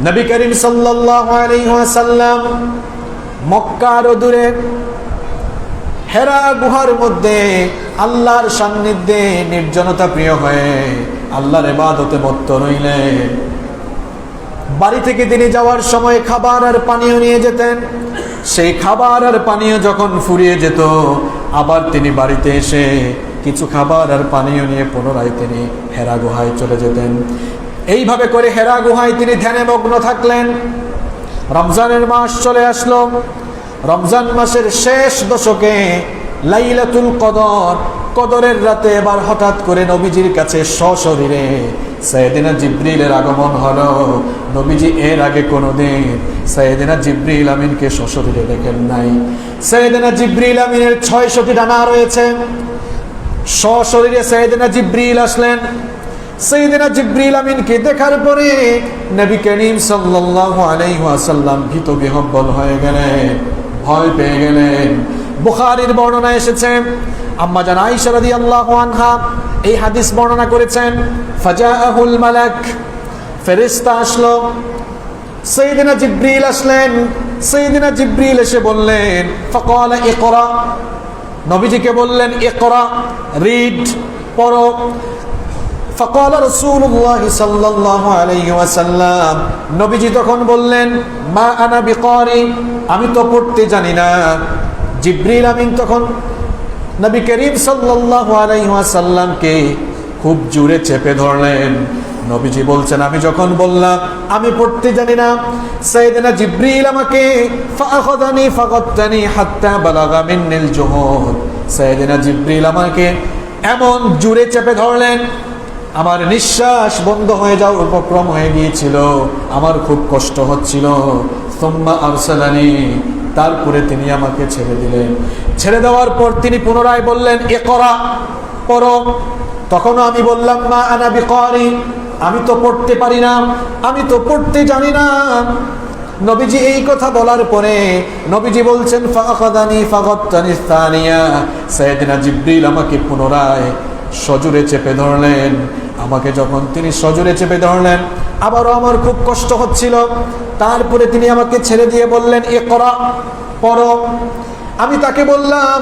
নবী করিম সাল্লাল্লাহু আলাইহি ওয়াসাল্লাম মক্কার দূরে হেরা গুহার মধ্যে আল্লাহর সান্নিধ্যে নির্জনতা প্রিয় হয়ে আল্লাহর ইবাদতে মত্ত রইলেন। বাড়ি থেকে তিনি যাওয়ার সময় খাবার আর পানীয় নিয়ে যেতেন। সেই খাবার আর পানীয় যখন ফুরিয়ে যেত, আবার তিনি বাড়িতে এসে কিছু খাবার আর পানীয় নিয়ে পুনরায় তিনি হেরা গুহায় চলে যেতেন। এইভাবে করে হেরা গুহায় তিনি ধ্যানে মগ্ন থাকলেন। রমজানের মাস চলে আসলো। রমজান মাসের শেষ দশকে লাইলাতুল কদর, কদরের রাতে এবার হঠাৎ করে নবীজির কাছে সশরীরে সাইয়েদিনা জিবরিলের আগমন হলো। নবীজি এর আগে কোনোদিন সাইয়েদিনা জিবরিল আমিনকে সশরীরে দেখেন নাই। সাইয়েদিনা জিবরিল আমিনের ৬০০টি ডানা রয়েছে। সশরীরে সাইয়েদিনা জিবরিল আসলেন। সাইয়েদিনা জিবরিল আমিনকে দেখার পরে নবী করিম সাল্লাল্লাহু আলাইহি ওয়াসাল্লাম ভীত বিহ্বল হয়ে গেলেন, ভয় পেয়ে গেলেন। বুখারীর বর্ণনা এসেছে, আম্মা জান আয়েশা রাদিয়াল্লাহু আনহা এই হাদিস বর্ণনা করেছেন, ফাজাআহুল মালাক, ফেরেশতা আসলো। সাইয়েদিনা জিবরিল আসলেন। সাইয়েদিনা জিবরিল এসে বললেন, ফাকালা ইকরা, নবীজিকে বললেন ইকরা, রিড, পড়ো। ফাকালা রাসূলুল্লাহ সাল্লাল্লাহু আলাইহি ওয়াসাল্লাম, নবীজি তখন বললেন, মা আনা বিকারি, আমি তো পড়তে জানি না। জিবরিল আমিন তখন নবী করিম সাল্লাল্লাহু আলাইহি ওয়াসাল্লামকে খুব জোরে চেপে ধরলেন। নবীজি বলছেন, আমি যখন বললাম আমি পড়তে জানি না, সাইয়েদিনা জিবরিল আমাকে ফাআখাযানি ফাগাত্তানি হাত্তা বালাগা মিন্নিল জুহুদ, সাইয়েদিনা জিবরিল আমাকে এমন জোরে চেপে ধরলেন, আমার নিঃশ্বাস বন্ধ হয়ে যাওয়ার উপক্রম হয়ে গিয়েছিল, আমার খুব কষ্ট হচ্ছিল। সুম্মা আরসালানি, তারপরে তিনি আমাকে ছেড়ে দিলেন। ছেড়ে দেওয়ার পর তিনি পুনরায় বললেন, ইকরা, পড়ো। তখনও আমি বললাম, মা আনা বিকারি, আমি তো পড়তে পারি না, আমি তো পড়তে জানি না। নবীজি এই কথা বলার পরে নবীজি বলছেন, ফাআখাযানি ফাগাত্তানি সানিয়া, সাইয়েদিনা জিবরিল আমাকে পুনরায় সজোরে চেপে ধরলেন। আমাকে যখন তিনি সজোরে চেপে ধরলেন, আবারও আমার খুব কষ্ট হচ্ছিল। তারপরে তিনি আমাকে ছেড়ে দিয়ে বললেন, ইকরা, পড়ো। আমি তাকে বললাম,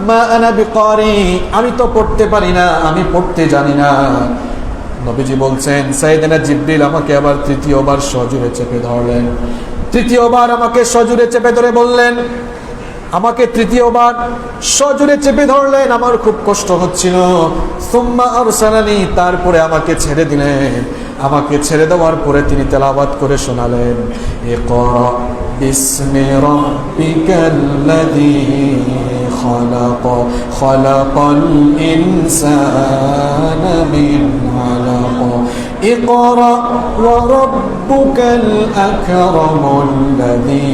মা আনা বিকারি, আমি তো পড়তে পারি না, আমি পড়তে জানি না। নবীজি বলছেন, সাইয়েদিনা জিবরিল আমাকে আবার তৃতীয়বার সজোরে চেপে ধরলেন। তৃতীয়বার আমাকে সজোরে চেপে ধরে বললেন, আমাকে তৃতীয়বার সজোরে চেপে ধরলেন, আমার খুব কষ্ট হচ্ছিল। সুম্মা আরসালানি, তারপরে আমাকে ছেড়ে দিলেন। আমাকে ছেড়ে দেওয়ার পরে তিনি তেলাওয়াত করে শোনালেন, ইকরা বিসমি রাব্বিকাল্লাযী খালাক, খালাকাল ইনসানা মিন আলাক, ইকরা ওয়া রাব্বুকাল আকরামুল্লাযী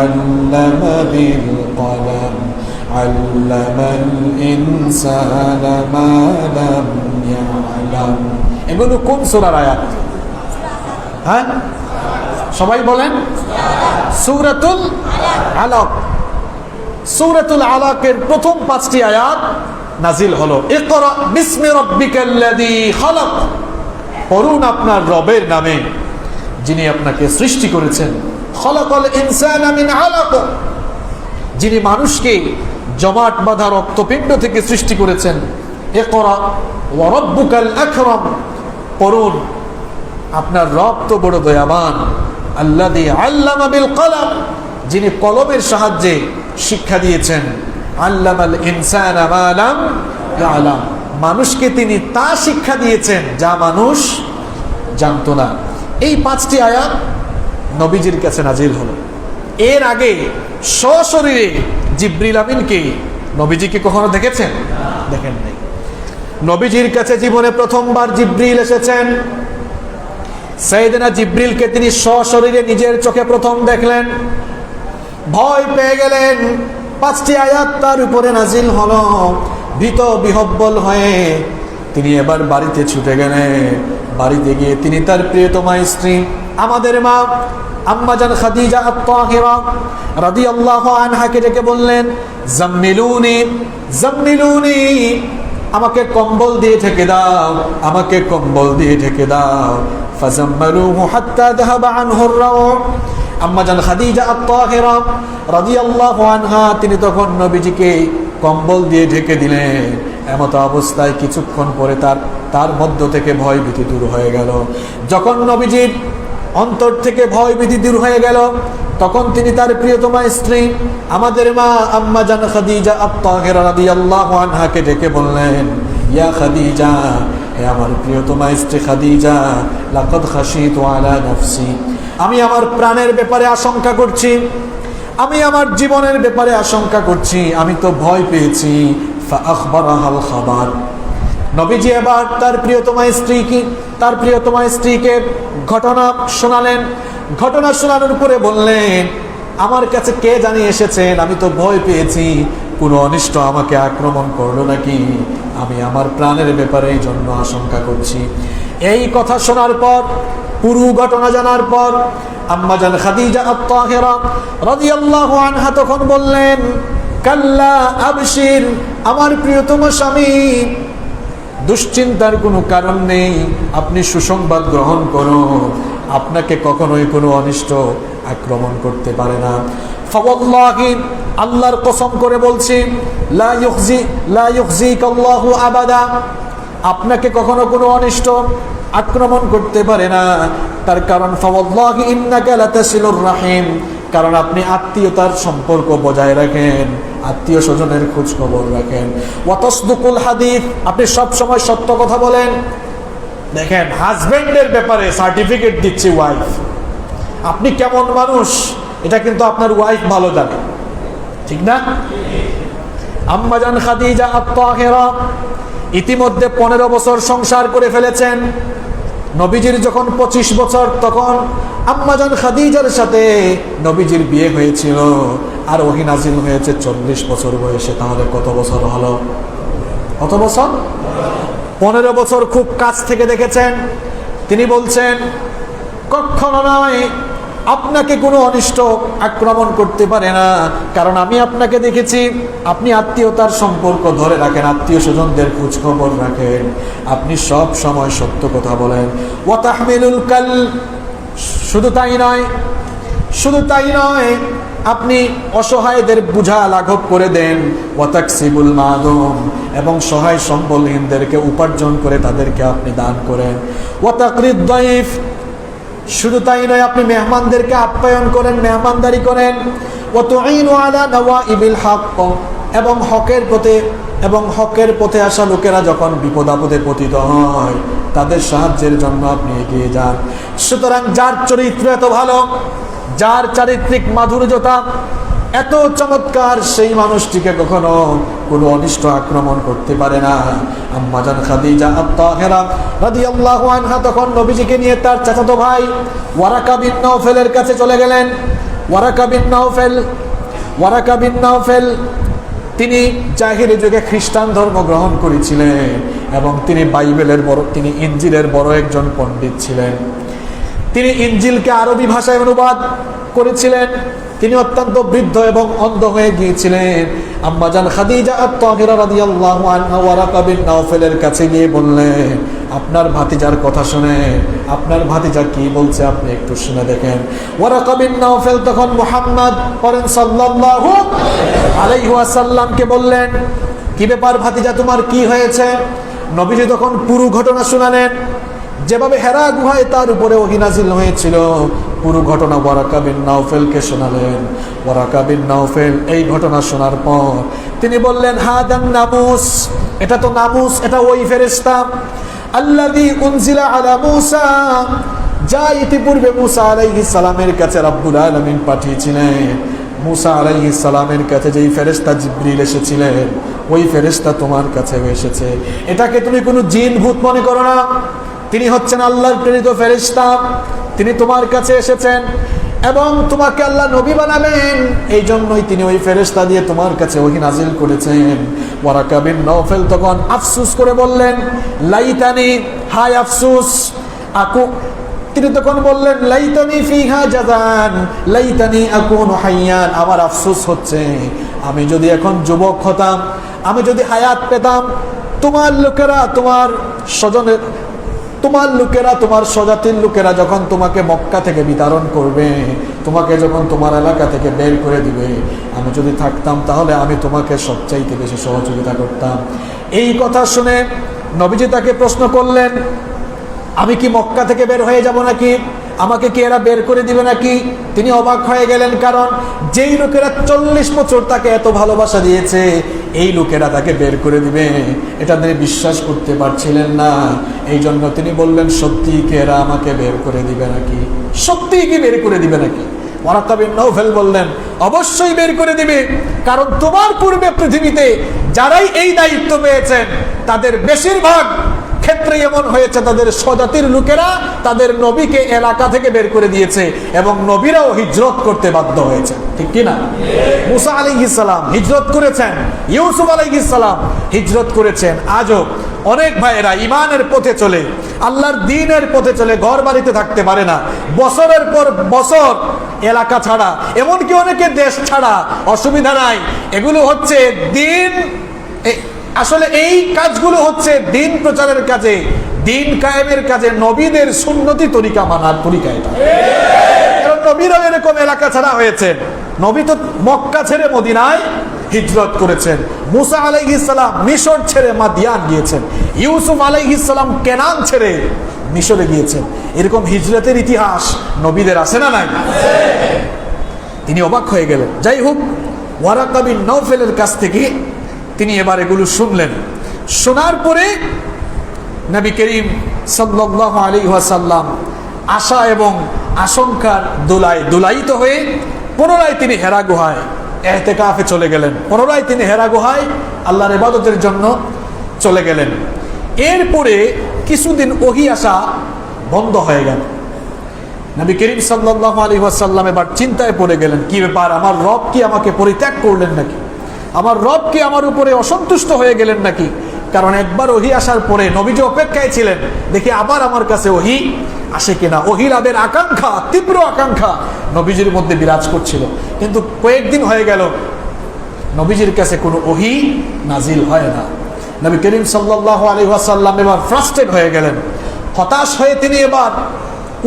আল্লামা বিল কলম, আল্লামাল ইনসানা মা লাম ইয়ালাম। এগুলো কোন সূরার আয়াত? হ্যাঁ, সবাই বলেন। সূরাতুল আলাক। সূরাতুল আলাকের প্রথম 5টি আয়াত নাজিল হলো, ইকরা বিসমি রাব্বিকাল্লাযী খালাক, পড়ুন আপনার রবের নামে যিনি আপনাকে সৃষ্টি করেছেন। খালাকাল ইনসানা মিন আলাক, যিনি মানুষকে জমাট বাঁধা রক্তপিণ্ড থেকে সৃষ্টি করেছেন। ইকরা ওয়া রাব্বুকাল আকরাম, পড়ুন আপনার রব তো বড় দয়াবান। আল্লাযী আল্লামা বিল কলম, যিনি কলমের সাহায্যে শিক্ষা দিয়েছেন। আল্লামাল ইনসানা মা লাম ইয়ালাম, মানুষকে তিনি তা শিক্ষা দিয়েছেন যা মানুষ জানতো না। এই 5টি আয়াত নবীজির কাছে নাজিল হলো। এর আগে সশরীরে জিবরিল আমিনকে নবীজিকে কখনো দেখেছেন? দেখেন নাই। নবীজির কাছে জীবনে প্রথমবার জিবরিল এসেছেন। সাইয়েদিনা জিবরিলকে তিনি সশরীরে নিজের চোখে প্রথম দেখলেন, ভয় পেয়ে গেলেন। 5টি আয়াত তার উপরে নাজিল হলো। ভীত বিহ্বল হয়ে তিনি এবার বাড়িতে ছুটে গেলেন। বাড়িতে গিয়ে তিনি তার প্রিয়তমা স্ত্রী আমাদের মা আম্মা জান খাদিজা আত-তাহিরা রাদিয়াল্লাহু আনহাকে ডেকে বললেন, জাম্মিলুনি, জাম্মিলুনি, আমাকে কম্বল দিয়ে ঢেকে দাও, আমাকে কম্বল দিয়ে ঢেকে দাও। ফাজাম্মালুহু হাত্তা যাহাবা আনহু আর-রাউ'। আম্মা জান খাদিজা আত-তাহিরা রাদিয়াল্লাহু আনহা তিনি তখন নবীজিকে কম্বল দিয়ে ঢেকে দিলেন। এমত অবস্থায় কিছুক্ষণ পরে তার মধ্য থেকে ভয় ভীতি দূর হয়ে গেল। যখন নবীজির অন্তর থেকে ভয় ভীতি দূর হয়ে গেল, তখন তিনি তার প্রিয়তমা স্ত্রী আমাদের মা আম্মা জান খাদিজা আত-তাহিরা রাদিয়াল্লাহু আনহাকে ডেকে বললেন, ইয়া খাদিজা, হে আমার প্রিয়তমা স্ত্রী খাদিজা, লাকাদ খাশিতু আলা নাফসি, আমি আমার প্রাণের ব্যাপারে আশঙ্কা করছি, আমি আমার জীবনের ব্যাপারে আশঙ্কা করছি, আমি তো ভয় পেয়েছি। ফাআখবারাহাল খাবার। নবীজি এবার তার প্রিয়তমা স্ত্রীকে ঘটনা শোনালেন। ঘটনা শোনানোর পরে বললেন, আমার কাছে কে জানি এসেছেন, আমি তো ভয় পেয়েছি, কোনো অনিষ্ট আমাকে আক্রমণ করলো নাকি, আমি আমার প্রাণের ব্যাপারে এই জন্য আশঙ্কা করছি। এই কথা শোনার পর, পুরো ঘটনা জানার পর আম্মা জান খাদিজা আত-তাহিরা রাদিয়াল্লাহু আনহা তখন বললেন, কাল্লা আবশির, আমার প্রিয়তম স্বামী, দুশ্চিন্তার কোনো কারণ নেই, আপনি সুসংবাদ গ্রহণ করুন, আপনাকে কখনোই কোনো অনিষ্ট আক্রমণ করতে পারে না। ফাওয়াল্লাহি, আল্লাহর কসম করে বলছি, লা ইউখজিকাল্লাহু আবাদা, আপনাকে কখনো কোনো অনিষ্ট আক্রমণ করতে পারে না। তার কারণ ফাওয়াল্লাহি ইন্নাকা লাতাসিলুর রাহিম, কারণ আপনি আত্মীয়তার সম্পর্ক বজায় রাখেন, আত্মীয় স্বজনের খোঁজ খবর রাখেন। ওয়া তাসদুকুল হাদিস, আপনি সব সময় সত্য কথা বলেন। দেখেন, হাজবেন্ডের ব্যাপারে সার্টিফিকেট দিচ্ছে ওয়াইফ, আপনি কেমন মানুষ এটা কিন্তু আপনার ওয়াইফ ভালো জানে, ঠিক না? আম্মা জান খাদিজা আত-তাহিরা ইতিমধ্যে 15 বছর সংসার করে ফেলেছেন। নবীজির যখন 25 বছর, তখন আম্মা জান খাদিজার সাথে নবীজির বিয়ে হয়েছিল, আর ওহী নাজিল হয়েছে 40 বছর বয়সে। তাহলে কত বছর হলো? কত বছর? 15 বছর খুব কাছ থেকে দেখেছেন। তিনি বলছেন, কখনো নয়, আপনাকে কোনো অনিষ্ট আক্রমণ করতে পারে না, কারণ আমি আপনাকে দেখেছি, আপনি আত্মীয়তার সম্পর্ক ধরে রাখেন, আত্মীয় স্বজনদের খোঁজ খবর রাখেন, আপনি সব সময় সত্য কথা বলেন। ওয়া তাহমিলুল কাল, শুধু তাই নয়, আপনি অসহায়দের বোঝা লাঘব করে দেন। ওয়া তাকসিবুল মাদুম, এবং সহায় সম্বলহীনদেরকে উপার্জন করে তাদেরকে আপনি দান করেন। ওয়া তাকরিদ দাইফ, শুধু তাই নয়, আপনি মেহমানদেরকে আপ্যায়ন করেন, মেহমানদারি করেন। ওয়া তুঈনু আলা নওয়াইবিল হক, এবং হকের পথে আসা লোকেরা যখন বিপদ আপদে পতিত হয়, তাদের সাহায্যের জন্য আপনি এগিয়ে যান। সুতরাং যার চরিত্র এত ভালো, যার চারিত্রিক মাধুর্যতা এত চমৎকার, সেই মানুষটিকে কখনো কোনো অনিষ্ট আক্রমণ করতে পারে না। আম্মা জান খাদিজা আত-তাহিরা রাদিয়াল্লাহু আনহা তখন নবীজিকে নিয়ে তার চাচাতো ভাই ওয়ারাকা বিন নাওফেলের কাছে চলে গেলেন। ওয়ারাকা বিন নাওফেল তিনি জাহিলি যুগে খ্রিস্টান ধর্ম গ্রহণ করেছিলেন, এবং তিনি ইনজিলের বড় একজন পণ্ডিত ছিলেন। তিনি ইনজিলকে আরবি ভাষায় অনুবাদ করেছিলেন। তিনি অত্যন্ত বৃদ্ধ এবং অন্ধ হয়ে গিয়েছিলেন। আম্মা জান খাদিজা আত-তাহিরা রাদিয়াল্লাহু আনহা ওয়ারাকা বিন নাওফেলের কাছে গিয়ে বললেন, আপনার ভাতিজার কথা শুনে, আপনার ভাতিজা কি বলছে আপনি একটু শুনে দেখেন। ওয়ারাকা বিন নাওফেল তখন মুহাম্মদ সাল্লাল্লাহু আলাইহি ওয়াসাল্লামকে বললেন, কি ব্যাপার ভাতিজা, তোমার কি হয়েছে? নবীজি তখন পুরো ঘটনা শোনালেন, যেভাবে হেরা গুহায় তার উপরে ওহী নাজিল হয়েছিল, পুরো ঘটনা ওয়ারাকা বিন নাওফেলকে শোনালেন। ওয়ারাকা বিন নাওফেল এই ঘটনা শোনার পর তিনি বললেন, হাদান নামুস, এটা তো নামুস, এটা ওই ফেরেশতা আল্লাযী উনজিলা আলা মূসা, যা ইতিপূর্বে মূসা আলাইহিস সালামের কাছে রব্বুল আলামিন পাঠিয়েছিলেন। মূসা আলাইহিস সালামের কাছে যেই ফেরেশতা জিবরিল এসেছিলেন, ওই ফেরেশতা তোমার কাছে এসেছে। এটাকে তুমি কোনো জিন ভূত মনে করো না, তিনি হচ্ছেন আল্লাহর প্রেরিত ফেরেশতা, তিনি তোমার কাছে এসেছেন এবং তোমাকে আল্লাহ নবী বানাবেন, এই জন্যই তিনি ওই ফেরেশতা দিয়ে তোমার কাছে ওহী নাজিল করেছেন। ওয়ারাকা বিন নাওফেল তখন আফসোস করে বললেন, লাইতানি, হায় আফসোস, তিনি তখন বললেন, লাইতানি ফিহা জাযান, লাইতানি আকুনু হাইয়ান, আমার আফসোস হচ্ছে, আমি যদি এখন যুবক হতাম, আমি যদি হায়াত পেতাম, তোমার লোকেরা, তোমার স্বজনের, তোমার লোকেরা, তোমার স্বজাতির লোকেরা যখন তোমাকে মক্কা থেকে বিতাড়ন করবে, তোমাকে যখন তোমার এলাকা থেকে বের করে দিবে, আমি যদি থাকতাম তাহলে আমি তোমাকে সবচাইতে বেশি সহযোগিতা করতাম। এই কথা শুনে নবীজি তাকে প্রশ্ন করলেন, আমি কি মক্কা থেকে বের হয়ে যাব নাকি? আমাকে কি এরা বের করে দিবে নাকি? তিনি অবাক হয়ে গেলেন, কারণ যেই লোকেরা 40 বছর তাকে এত ভালোবাসা দিয়েছে, এই লোকেরা তাকে বের করে দিবে, এটা তিনি বিশ্বাস করতে পারছিলেন না। এই জন্য তিনি বললেন, সত্যি কি এরা আমাকে বের করে দিবে নাকি? সত্যি কি বের করে দিবে নাকি? ওয়ারাকা বিন নওফাল বললেন, অবশ্যই বের করে দিবে, কারণ তোমার পূর্বে পৃথিবীতে যারাই এই দায়িত্ব পেয়েছেন তাদের বেশিরভাগ ক্ষেত্রে এমন হয়েছে, তাদের স্বজাতির লোকেরা তাদের নবীকে এলাকা থেকে বের করে দিয়েছে এবং নবীরাও হিজরত করতে বাধ্য হয়েছে, ঠিক কি না? মুসা আলাইহিস সালাম হিজরত করেছেন, ইউসুফ আলাইহিস সালাম হিজরত করেছেন। আজও অনেক ভাইয়েরা ইমানের পথে চলে, আল্লাহর দ্বীনের পথে চলে, ঘর বাড়িতে থাকতে পারে না, বছরের পর বছর এলাকা ছাড়া, এমনকি অনেকে দেশ ছাড়া। অসুবিধা নাই, এগুলো হচ্ছে দ্বীন, আসলে এই কাজগুলো হচ্ছে দ্বীন প্রচারের কাজে, দ্বীন কায়েমের কাজে নবীদের সুন্নতি তরিকা মানার তরিকা এটা। কারণ নবীরাও এরকম এলাকা ছাড়া হয়েছে। নবী তো মক্কা ছেড়ে মদিনায় হিজরত করেছেন, মুসা আলাইহিস সালাম মিশর ছেড়ে মাদিয়ান গিয়েছেন, ইউসুফ আলাইহিস সালাম কেনান ছেড়ে মিশরে গিয়েছেন। এরকম হিজরতের ইতিহাস নবীদের আছে না নাই? তিনি অবাক হয়ে গেলেন। যাই হোক, ওয়ারাকা বিন নওফালের কাছ থেকে তিনি এবার এগুলো শুনলেন। শোনার পরে নবী করিম সাল্লাল্লাহু আলাইহি ওয়াসাল্লাম আশা এবং আশঙ্কার দোলায় দোলায়িত হয়ে পুনরায় তিনি হেরা গুহায় ইতিকাফে চলে গেলেন। পুনরায় তিনি হেরা গুহায় আল্লাহর ইবাদতের জন্য চলে গেলেন। এরপরে কিছুদিন ওহী আসা বন্ধ হয়ে গেল। নবী করিম সাল্লাল্লাহু আলাইহি ওয়াসাল্লাম এবার চিন্তায় পড়ে গেলেন, কি ব্যাপার, আমার রব কি আমাকে পরিত্যাগ করলেন নাকি? আমার রব কি আমার উপরে অসন্তুষ্ট হয়ে গেলেন নাকি? কারণ একবার ওহী আসার পরে নবীজি অপেক্ষায় ছিলেন, দেখি আবার আমার কাছে ওহী আসে কিনা। ওহী লাভের আকাঙ্ক্ষা, তীব্র আকাঙ্ক্ষা নবীজির মধ্যে বিরাজ করছিল। কিন্তু কয়েকদিন হয়ে গেল, নবীজির কাছে কোনো ওহী নাজিল হয় না। নবী করিম সাল্লাল্লাহু আলাইহি ওয়াসাল্লাম এবার ফ্রাস্ট্রেট হয়ে গেলেন। হতাশ হয়ে তিনি এবার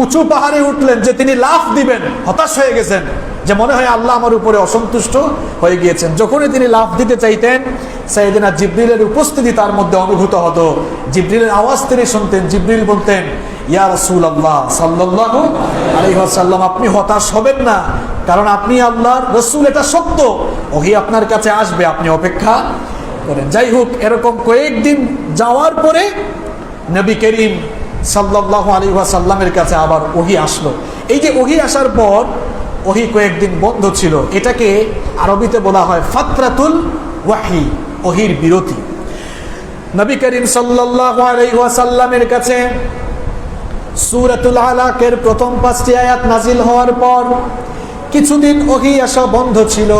উঁচু পাহাড়ে উঠলেন যে তিনি লাফ দিবেন। হতাশ হয়ে গেছেন যে মনে হয় আল্লাহ আমার উপরে অসন্তুষ্ট হয়ে গিয়েছেন। যখনই তিনি লাফ দিতে চাইতেন, সাইয়েদনা জিবরিলের উপস্থিতি তার মধ্যে অনুভূত হতো। জিবরিলের আওয়াজ তিনি শুনতেন। জিবরিল বলতেন, ইয়া রাসূলুল্লাহ সাল্লাল্লাহু আলাইহি ওয়াসাল্লাম, আপনি হতাশ হবেন না, কারণ আপনি আল্লাহর রাসূল, এটা সত্য, ওহী আপনার কাছে আসবে, আপনি অপেক্ষা করেন। যাই হোক, এরকম কয়েকদিন যাওয়ার পরে নবী করিম সাল্লাল্লাহু আলাইহি ওয়াসাল্লামের কাছে আবার ওহী আসলো। এই যে ওহী আসার পর ওহী কয়েকদিন বন্ধ ছিল, এটাকে আরবিতে বলা হয় ফাতরাতুল ওয়াহি, ওহীর বিরতি। নবী করিম সাল্লাল্লাহু আলাইহি ওয়াসাল্লামের কাছে সূরাতুল আলাকের প্রথম 5টি আয়াত নাজিল হওয়ার পর কিছুদিন ওহী আসা বন্ধ ছিল।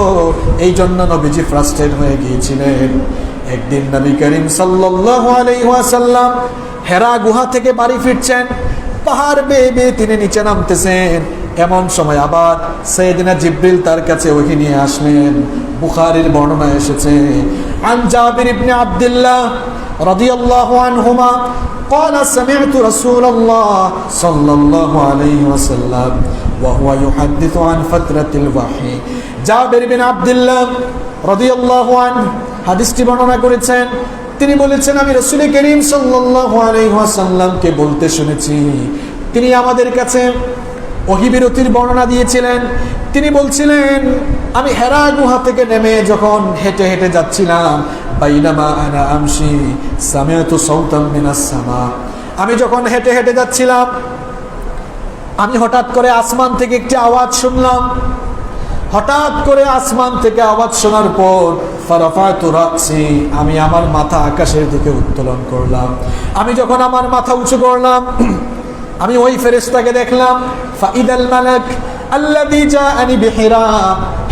এই জন্য নবীজি ফ্রাস্ট্রেট হয়ে গিয়েছিলেন। একদিন নবী করিম সাল্লাল্লাহু আলাইহি ওয়াসাল্লাম হেরা গুহা থেকে বাড়ি ফিরছেন, পাহাড় বেয়ে বেয়ে তিনি নিচে নামতেছেন। এমন সময় আবার সাইয়েদনা জিবরিল তার কাছে ওহী নিয়ে আসলেন। বুখারীর বর্ণনায় এসেছে, আন জাবির ইবনে আব্দুল্লাহ রাদিয়াল্লাহু আনহুমা قال سمعت رسول الله صلى الله عليه وسلم وهو يحدث عن فترة الوحي। জাবির বিন আব্দুল্লাহ রাদিয়াল্লাহু আনহু হাদিসটি বর্ণনা করেছেন। তিনি বলেছেন, আমি রাসূল করিম সাল্লাল্লাহু আলাইহি ওয়াসাল্লামকে বলতে শুনেছি, তিনি আমাদের কাছে ওহী বিরতির বর্ণনা দিয়েছিলেন। তিনি বলছিলেন, আমি হেরা গুহা থেকে নেমে যখন হেঁটে হেঁটে যাচ্ছিলাম, বাইনামা আনা আমশি সামিআতু সাওতাম মিনাস সামা, আমি যখন হেঁটে হেঁটে যাচ্ছিলাম, আমি হঠাৎ করে আসমান থেকে একটি আওয়াজ শুনলাম। হঠাৎ করে আসমান থেকে আওয়াজ শোনার পর ফারাফাতু রাসি, আমি আমার মাথা আকাশের দিকে উত্তোলন করলাম। আমি যখন আমার মাথা উঁচু করলাম, আমি ওই ফেরেশতাকে দেখলাম। ফাইদাল মালাক আল্লাযী জাআনি বিহিরা,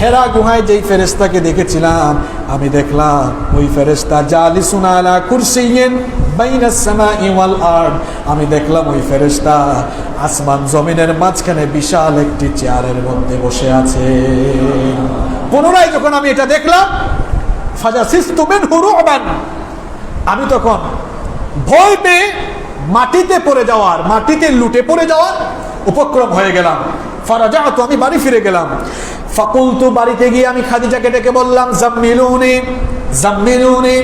হেরা গুহায় যেই ফেরেশতাকে দেখেছিলাম, আমি দেখলাম ওই ফেরেশতা জালিসুন আলা কুরসিয়্যিন বাইনাস সামাই ওয়াল আরদ, আমি দেখলাম ওই ফেরেশতা আসমান জমিনের মাঝখানে বিশাল একটি চেয়ারের মধ্যে বসে আছে। পুনরায় যখন আমি এটা দেখলাম, ফাজাসিস্তু মিনহু রুবান, আমি তখন ভয় পেয়ে মাটিতে পড়ে যাওয়ার, মাটিতে লুটে পড়ে যাওয়ার উপক্রম হয়ে গেলাম। ফারাজাতু, আমি বাড়ি ফিরে গেলাম। ফাকুলতু, বাড়িতে গিয়ে আমি খাদিজাকে ডেকে বললাম, জাম্মিলুনি জাম্মিলুনি,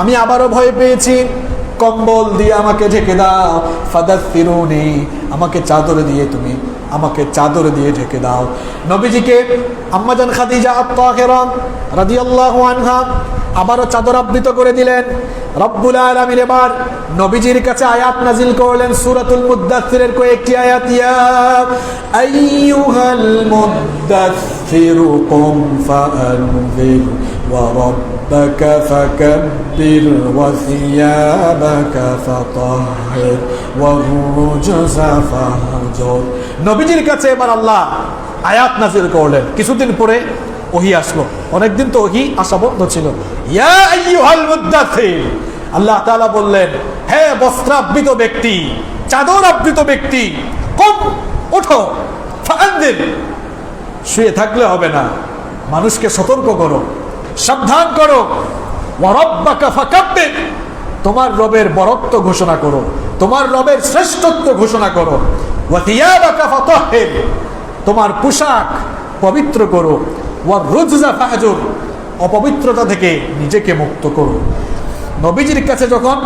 আমি আবারও ভয় পেয়েছি, কম্বল দিয়ে আমাকে ঢেকে দাও। ফাদাসসিরুনি, আমাকে চাদর দিয়ে তুমি আমাকে চাদর দিয়ে ঢেকে দাও। নবীজিকে আম্মাজান খাদিজা আত-তাহিরা রাদিয়াল্লাহু আনহা আবারও চাদর আবৃত করে দিলেন। রব্বুল আলামিন এবার নবীজির কাছে আয়াত নাজিল করলেন, সূরাতুল মুদ্দাসসিরের কয়েকটি আয়াত। ইয়া আইয়ুহাল মুদ্দাসসির কুম ফাআনযির ওয়া রাব্বাকা ফাকাব্বির ওয়া সিয়াবাকা ফাতাহহির ওয়া রুজজা ফাহজুর। নবীজির কাছে এবার আল্লাহ আয়াত নাজিল করলেন। কিছুদিন পরে ওহী আসলো, অনেকদিন তো ওহী আসা বন্ধ ছিল। ইয়া আইয়ুহাল মুদ্দাসসির, আল্লাহ তাআলা বললেন, হে বস্ত্রাবৃত ব্যক্তি, চাদর আবৃত ব্যক্তি, কম ওঠো, ফাআনযির, শুয়ে থাকলে হবে না, মানুষকে সতর্ক করো, সাবধান করো। ওয়া রাব্বাকা ফাকাব্বির, তোমার রবের বরত্ব ঘোষণা করো, তোমার রবের শ্রেষ্ঠত্ব ঘোষণা করো। ওয়া থিয়াবাকা ফাতাহহির, তোমার পোশাক পবিত্র করো। ওয়া রুজজা ফাহজুর, অপবিত্রতা থেকে নিজেকে মুক্ত করো। নবীজির কাছে যখন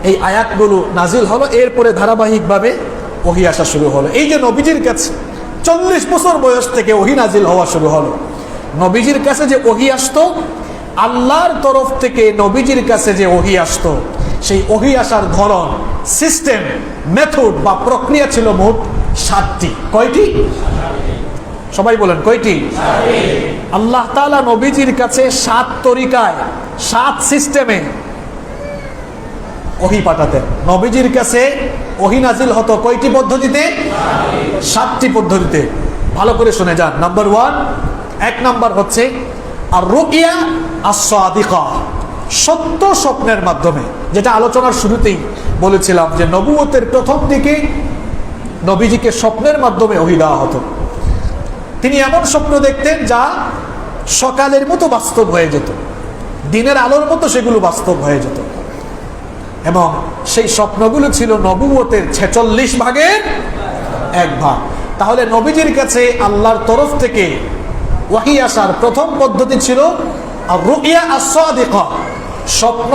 এই আয়াতগুলো নাজিল হলো, এরপরে ধারাবাহিকভাবে ওহী আসা শুরু হলো। এই যে নবীজির কাছে 40 বছর বয়স থেকে ওহী নাজিল হওয়া শুরু হলো। নবীজির কাছে যে ওহী আসতো, আল্লাহর তরফ থেকে নবীজির কাছে যে ওহী আসতো, সেই ওহী আসার ধরন, সিস্টেম, মেথড বা প্রক্রিয়া ছিল মোট 7টি। কয়টি? সবাই বলেন কয়টি? আল্লাহ তাআলা নবীজির কাছে 7 তরিকায়, 7 সিস্টেমে ওহী পাঠাতেন। নবীজির কাছে ওহী নাজিল হতো কয়টি পদ্ধতিতে? 7টি পদ্ধতিতে। ভালো করে শুনে যান। নাম্বার 1, 1 নাম্বার হচ্ছে আর রুকিয়া আস-সাদিকা, সত্য স্বপ্নের মাধ্যমে, যেটা আলোচনার শুরুতেই বলেছিলাম যে নবুয়তের প্রথম দিকে নবীজিকে স্বপ্নের মাধ্যমে ওহী দেওয়া হতো। তিনি এমন স্বপ্ন দেখতেন যা সকালের মতো বাস্তব হয়ে যেত, দিনের আলোর মতো সেগুলো বাস্তব হয়ে যেত, এবং সেই স্বপ্নগুলো ছিল নবুয়তের 46 ভাগের 1 ভাগ। তাহলে নবীজির কাছে আল্লাহর তরফ থেকে ওহী আসার প্রথম পদ্ধতি ছিল আর রুকিয়া আস-সাদিকা, স্বপ্ন,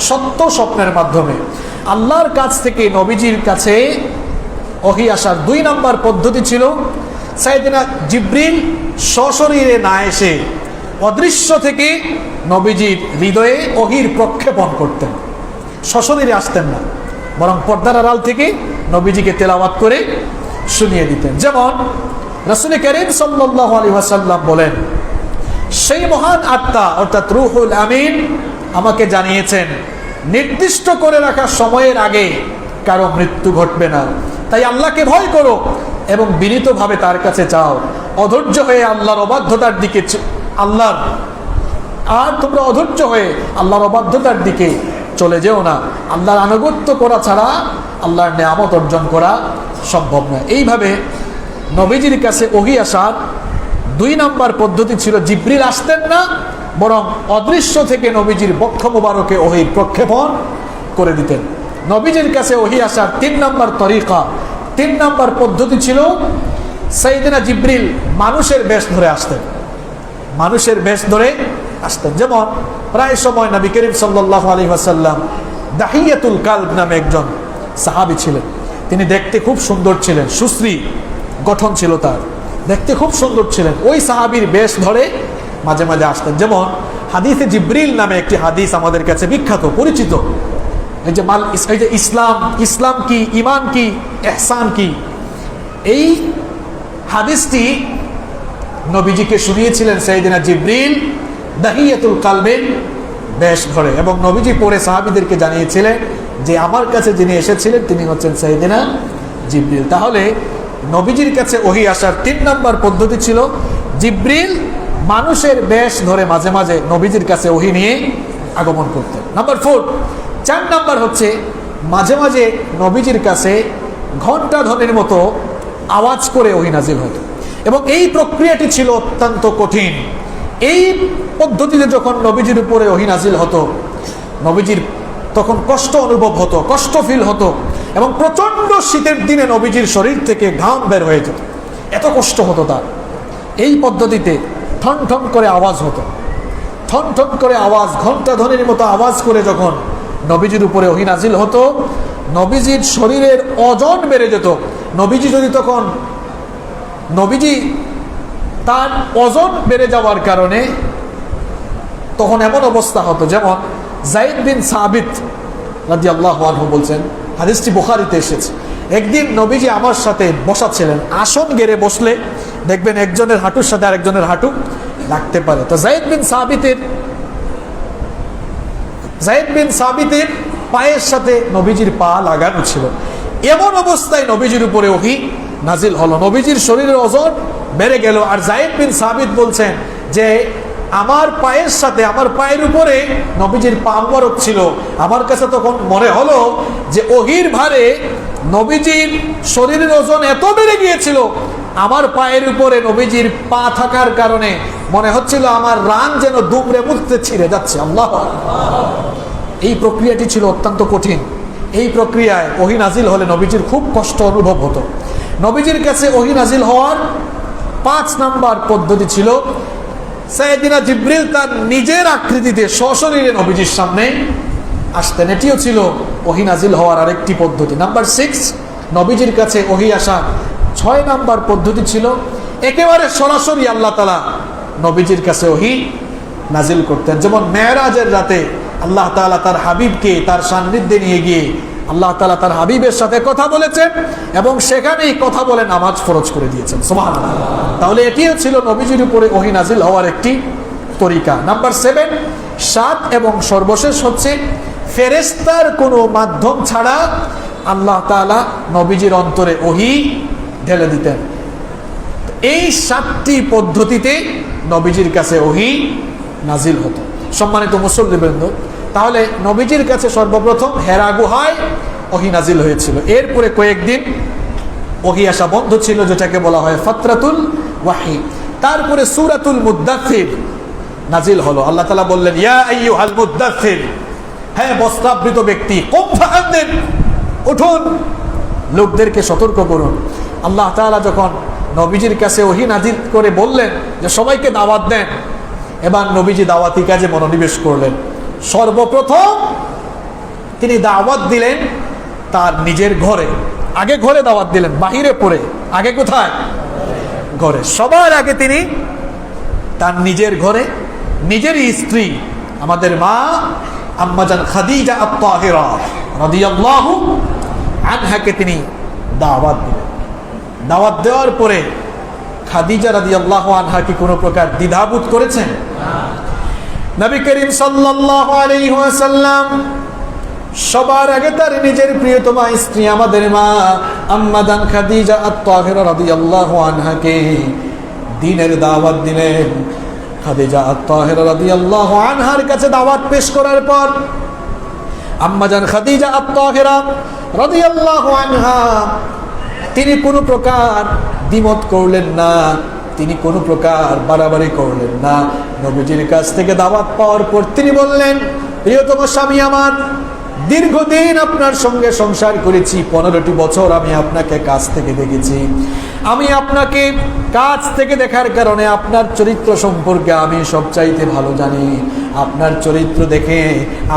সত্য স্বপ্নের মাধ্যমে। আল্লাহর কাছ থেকে নবীজির কাছে ওহী আসার 2 নাম্বার পদ্ধতি ছিল সাইয়েদনা জিবরিল সশরীরে না এসে অদৃশ্য থেকে নবীজির হৃদয়ে ওহীর প্রক্ষেপণ করতেন। সশরীরে আসতেন না, বরং পর্দার আড়াল থেকে নবীজিকে তেলাওয়াত করে শুনিয়ে দিতেন। যেমন রাসূল করিম সাল্লাল্লাহু আলাইহি ওয়াসাল্লাম বলেন, সেই মহান আত্মা অর্থাৎ রূহুল আমিন আমাকে জানিয়েছেন, নির্দিষ্ট করে রাখা সময়ের আগে কারো মৃত্যু ঘটবে না। তাই আল্লাহকে ভয় করো এবং বিনীতভাবে তার কাছে চাও, অধৈর্য হয়ে আল্লাহর অবাধ্যতার দিকে তোমরা অধৈর্য হয়ে আল্লাহর অবাধ্যতার দিকে চলে যেও না। আল্লাহর আনুগত্য করা ছাড়া আল্লাহর নেয়ামত অর্জন করা সম্ভব নয়। এইভাবে নবীজির কাছে ওহী আসার 2 নাম্বার পদ্ধতি ছিল, জিবরিল আসতেন না, বরং অদৃশ্য থেকে নবীজির বক্ষ মোবারকে ওহীর প্রক্ষেপণ করে দিতেন। নবীজির কাছে ওহী আসার 3 নাম্বার তরিকা, 3 নাম্বার পদ্ধতি ছিল সাইয়েদনা জিবরিল মানুষের বেশ ধরে আসতেন, মানুষের বেশ ধরে আসতেন। যেমন প্রায় সময় নবী করিম সাল্লাল্লাহু আলাইহি ওয়াসাল্লাম দাহিয়াতুল কালব নামে একজন সাহাবী ছিলেন। তিনি দেখতে খুব সুন্দর ছিলেন, সুশ্রী গঠন ছিল তার, দেখতে খুব সুন্দর ছিলেন। ওই সাহাবীর বেশ ধরে মাঝে মাঝে আসতেন। যেমন হাদিসে জিবরিল নামে একটি হাদিস আমাদের কাছে বিখ্যাত, পরিচিত। এই যে ইসলাম কি, ঈমান কি, ইহসান কি, এই হাদিসটি নবীজিকে শুনিয়েছিলেন সাইয়েদনা জিবরিল দাহিয়াতুল কালবের বেশ ধরে, এবং নবীজি পরে সাহাবীদেরকে জানিয়েছিলেন যে আমার কাছে যিনি এসেছিলেন তিনি হচ্ছেন সাইয়েদনা জিবরিল। তাহলে নবীজির কাছে ওহী আসার 3 নাম্বার পদ্ধতি ছিল জিবরিল মানুষের বেশ ধরে মাঝে মাঝে নবীজির কাছে ওহী নিয়ে আগমন করতেন। নাম্বার 4 নাম্বার হচ্ছে মাঝে মাঝে নবীজির কাছে ঘণ্টা ধ্বনির মতো আওয়াজ করে ওহী নাজিল হতো, এবং এই প্রক্রিয়াটি ছিল অত্যন্ত কঠিন। এই পদ্ধতিতে যখন নবীজির উপরে ওহী নাজিল হতো, নবীজির তখন কষ্ট অনুভব হতো, কষ্ট ফিল হতো, এবং প্রচন্ড শীতের দিনে নবীজির শরীর থেকে ঘাম বের হয়ে যেত, এত কষ্ট হতো তার। এই পদ্ধতিতে ঠন ঠন করে আওয়াজ হতো, ঠন ঠন করে আওয়াজ, ঘন্টা ধ্বনির মতো আওয়াজ করে যখন নবীজির উপরে ওহী নাজিল হতো, নবীজির শরীরের ওজন বেড়ে যেত। নবীজি তার ওজন বেড়ে যাওয়ার কারণে তখন এমন অবস্থা হতো, যেমন যায়েদ বিন সাবিত রাদিয়াল্লাহু আনহু বলছেন, হাদিসটি বুখারীতে এসেছে, একদিন নবীজি আমার সাথে বসা ছিলেন, আসন গেড়ে বসলে দেখবেন একজনের হাঁটুর সাথে আরেকজনের হাঁটু লাগতে পারে। তো যায়েদ বিন সাবিতের পায়ের সাথে নবীজির পা লাগানো ছিল। এমন অবস্থায় নবীজির উপরে ওহী নাজিল হলো, নবীজির শরীরের ওজন বেড়ে গেল। আর যায়েদ বিন সাবিত বলছেন যে আমার পায়ের সাথে, আমার পায়ের উপরে নবীজির পা মোবারক ছিল। আমার কাছে তখন মনে হলো যে ওহীর ভারে নবীজির শরীরের ওজন এত বেড়ে গিয়েছিল, আমার পায়ের উপরে নবীজির পা থাকার কারণে মনে হচ্ছিল আমার রান যেন দুমড়ে মুচড়ে ছিঁড়ে যাচ্ছে। আল্লাহ! এই প্রক্রিয়াটি ছিল অত্যন্ত কঠিন। এই প্রক্রিয়ায় ওহী নাজিল হলে নবীজির খুব কষ্ট অনুভব হতো। নবীজির কাছে ওহী নাজিল হওয়ার 5 নাম্বার পদ্ধতি ছিল, সাইয়েদিনা জিবরিল তার নিজের আকৃতিতে সশরীরে নবীজির সামনে আসতেন। এটিও ছিল ওহী নাজিল হওয়ার আরেকটি পদ্ধতি। নাম্বার 6, নবীজির কাছে ওহী আসা 6 নাম্বার পদ্ধতি ছিল একেবারে সরাসরি আল্লাহ তাআলা নবীজির কাছে ওহী নাজিল করতেন। যেমন মেরাজের রাতে আল্লাহ তাআলা তার হাবিবকে তার সান্নিধ্যে নিয়ে গিয়ে আল্লাহ তাআলা তার হাবিবের সাথে কথা বলেছেন এবং সেখানেই কথা বলে নামাজ ফরজ করে দিয়েছেন। সুবহানাল্লাহ! তাহলে এটিও ছিল নবীজির উপরে ওহী নাজিল হওয়ার একটি তরিকা। নাম্বার 7 এবং সর্বশেষ হচ্ছে ফেরেশতার কোনো মাধ্যম ছাড়া আল্লাহ তাআলা নবীজির অন্তরে ওহী ঢেলে দিতেন। এই 7টি পদ্ধতিতে নবীজির কাছে ওহী নাজিল হতো। সম্মানিত মুসল্লিবৃন্দ, তাহলে নবীজির কাছে সর্বপ্রথম হেরা গুহায় ওহী নাজিল হয়েছিল। এরপরে কয়েকদিন ওহী আসা বন্ধ ছিল, যেটাকে বলা হয় ফাতরাতুল ওয়াহী। তারপরে সূরাতুল মুদ্দাথির নাজিল হলো। আল্লাহ তাআলা বললেন, ইয়া আইয়ুহাল মুদ্দাথির, হে বস্ত্রাবৃত ব্যক্তি, কুম ফাআনদির, উঠুন, লোকদেরকে সতর্ক করুন। আল্লাহ তাআলা যখন নবীজির কাছে ওহী নাজিল করে বললেন যে সবাইকে দাওয়াত দেন, এবার নবীজি দাওয়াতি কাজে মনোনিবেশ করলেন। সর্বপ্রথম তিনি দাওয়াত দিলেন তার নিজের ঘরে। আগে ঘরে দাওয়াত দিলেন, বাহিরে পড়ে। আগে কোথায়? ঘরে। সবার আগে তিনি তার নিজের ঘরে, নিজেরই স্ত্রী আমাদের মা আম্মাজান খাদিজা আত-তাহিরা রাদিয়াল্লাহু আনহাকে তিনি দাওয়াত দিলেন। দাওয়াত দেওয়ার পরে খাদিজা রাদিয়াল্লাহু আনহা কি কোনো প্রকার দ্বিধাবোধ করেছেন? নবী করিম সাল্লাল্লাহু আলাইহি ওয়াসাল্লাম সবার আগে তার নিজের প্রিয়তমা স্ত্রী আমাদের মা আম্মাজান খাদিজা আত-তাহিরা রাদিয়াল্লাহু আনহাকে দ্বীনের দাওয়াত দিলেন। খাদিজা আত-তাহিরা রাদিয়াল্লাহু আনহার কাছে দাওয়াত পেশ করার পর আম্মাজান খাদিজা আত-তাহিরা রাদিয়াল্লাহু আনহা তিনি কোনো প্রকার দ্বিমত করলেন না, তিনি কোনো প্রকার বাড়াবাড়ি করলেন না। নবীজির কাছ থেকে দাওয়াত পাওয়ার পর তিনি বললেন, প্রিয়তম স্বামী আমার, দীর্ঘদিন আপনার সঙ্গে সংসার করেছি, 15টি বছর আমি আপনাকে কাছ থেকে দেখেছি। আমি আপনাকে কাছ থেকে দেখার কারণে আপনার চরিত্র সম্পর্কে আমি সবচাইতে ভালো জানি। আপনার চরিত্র দেখে,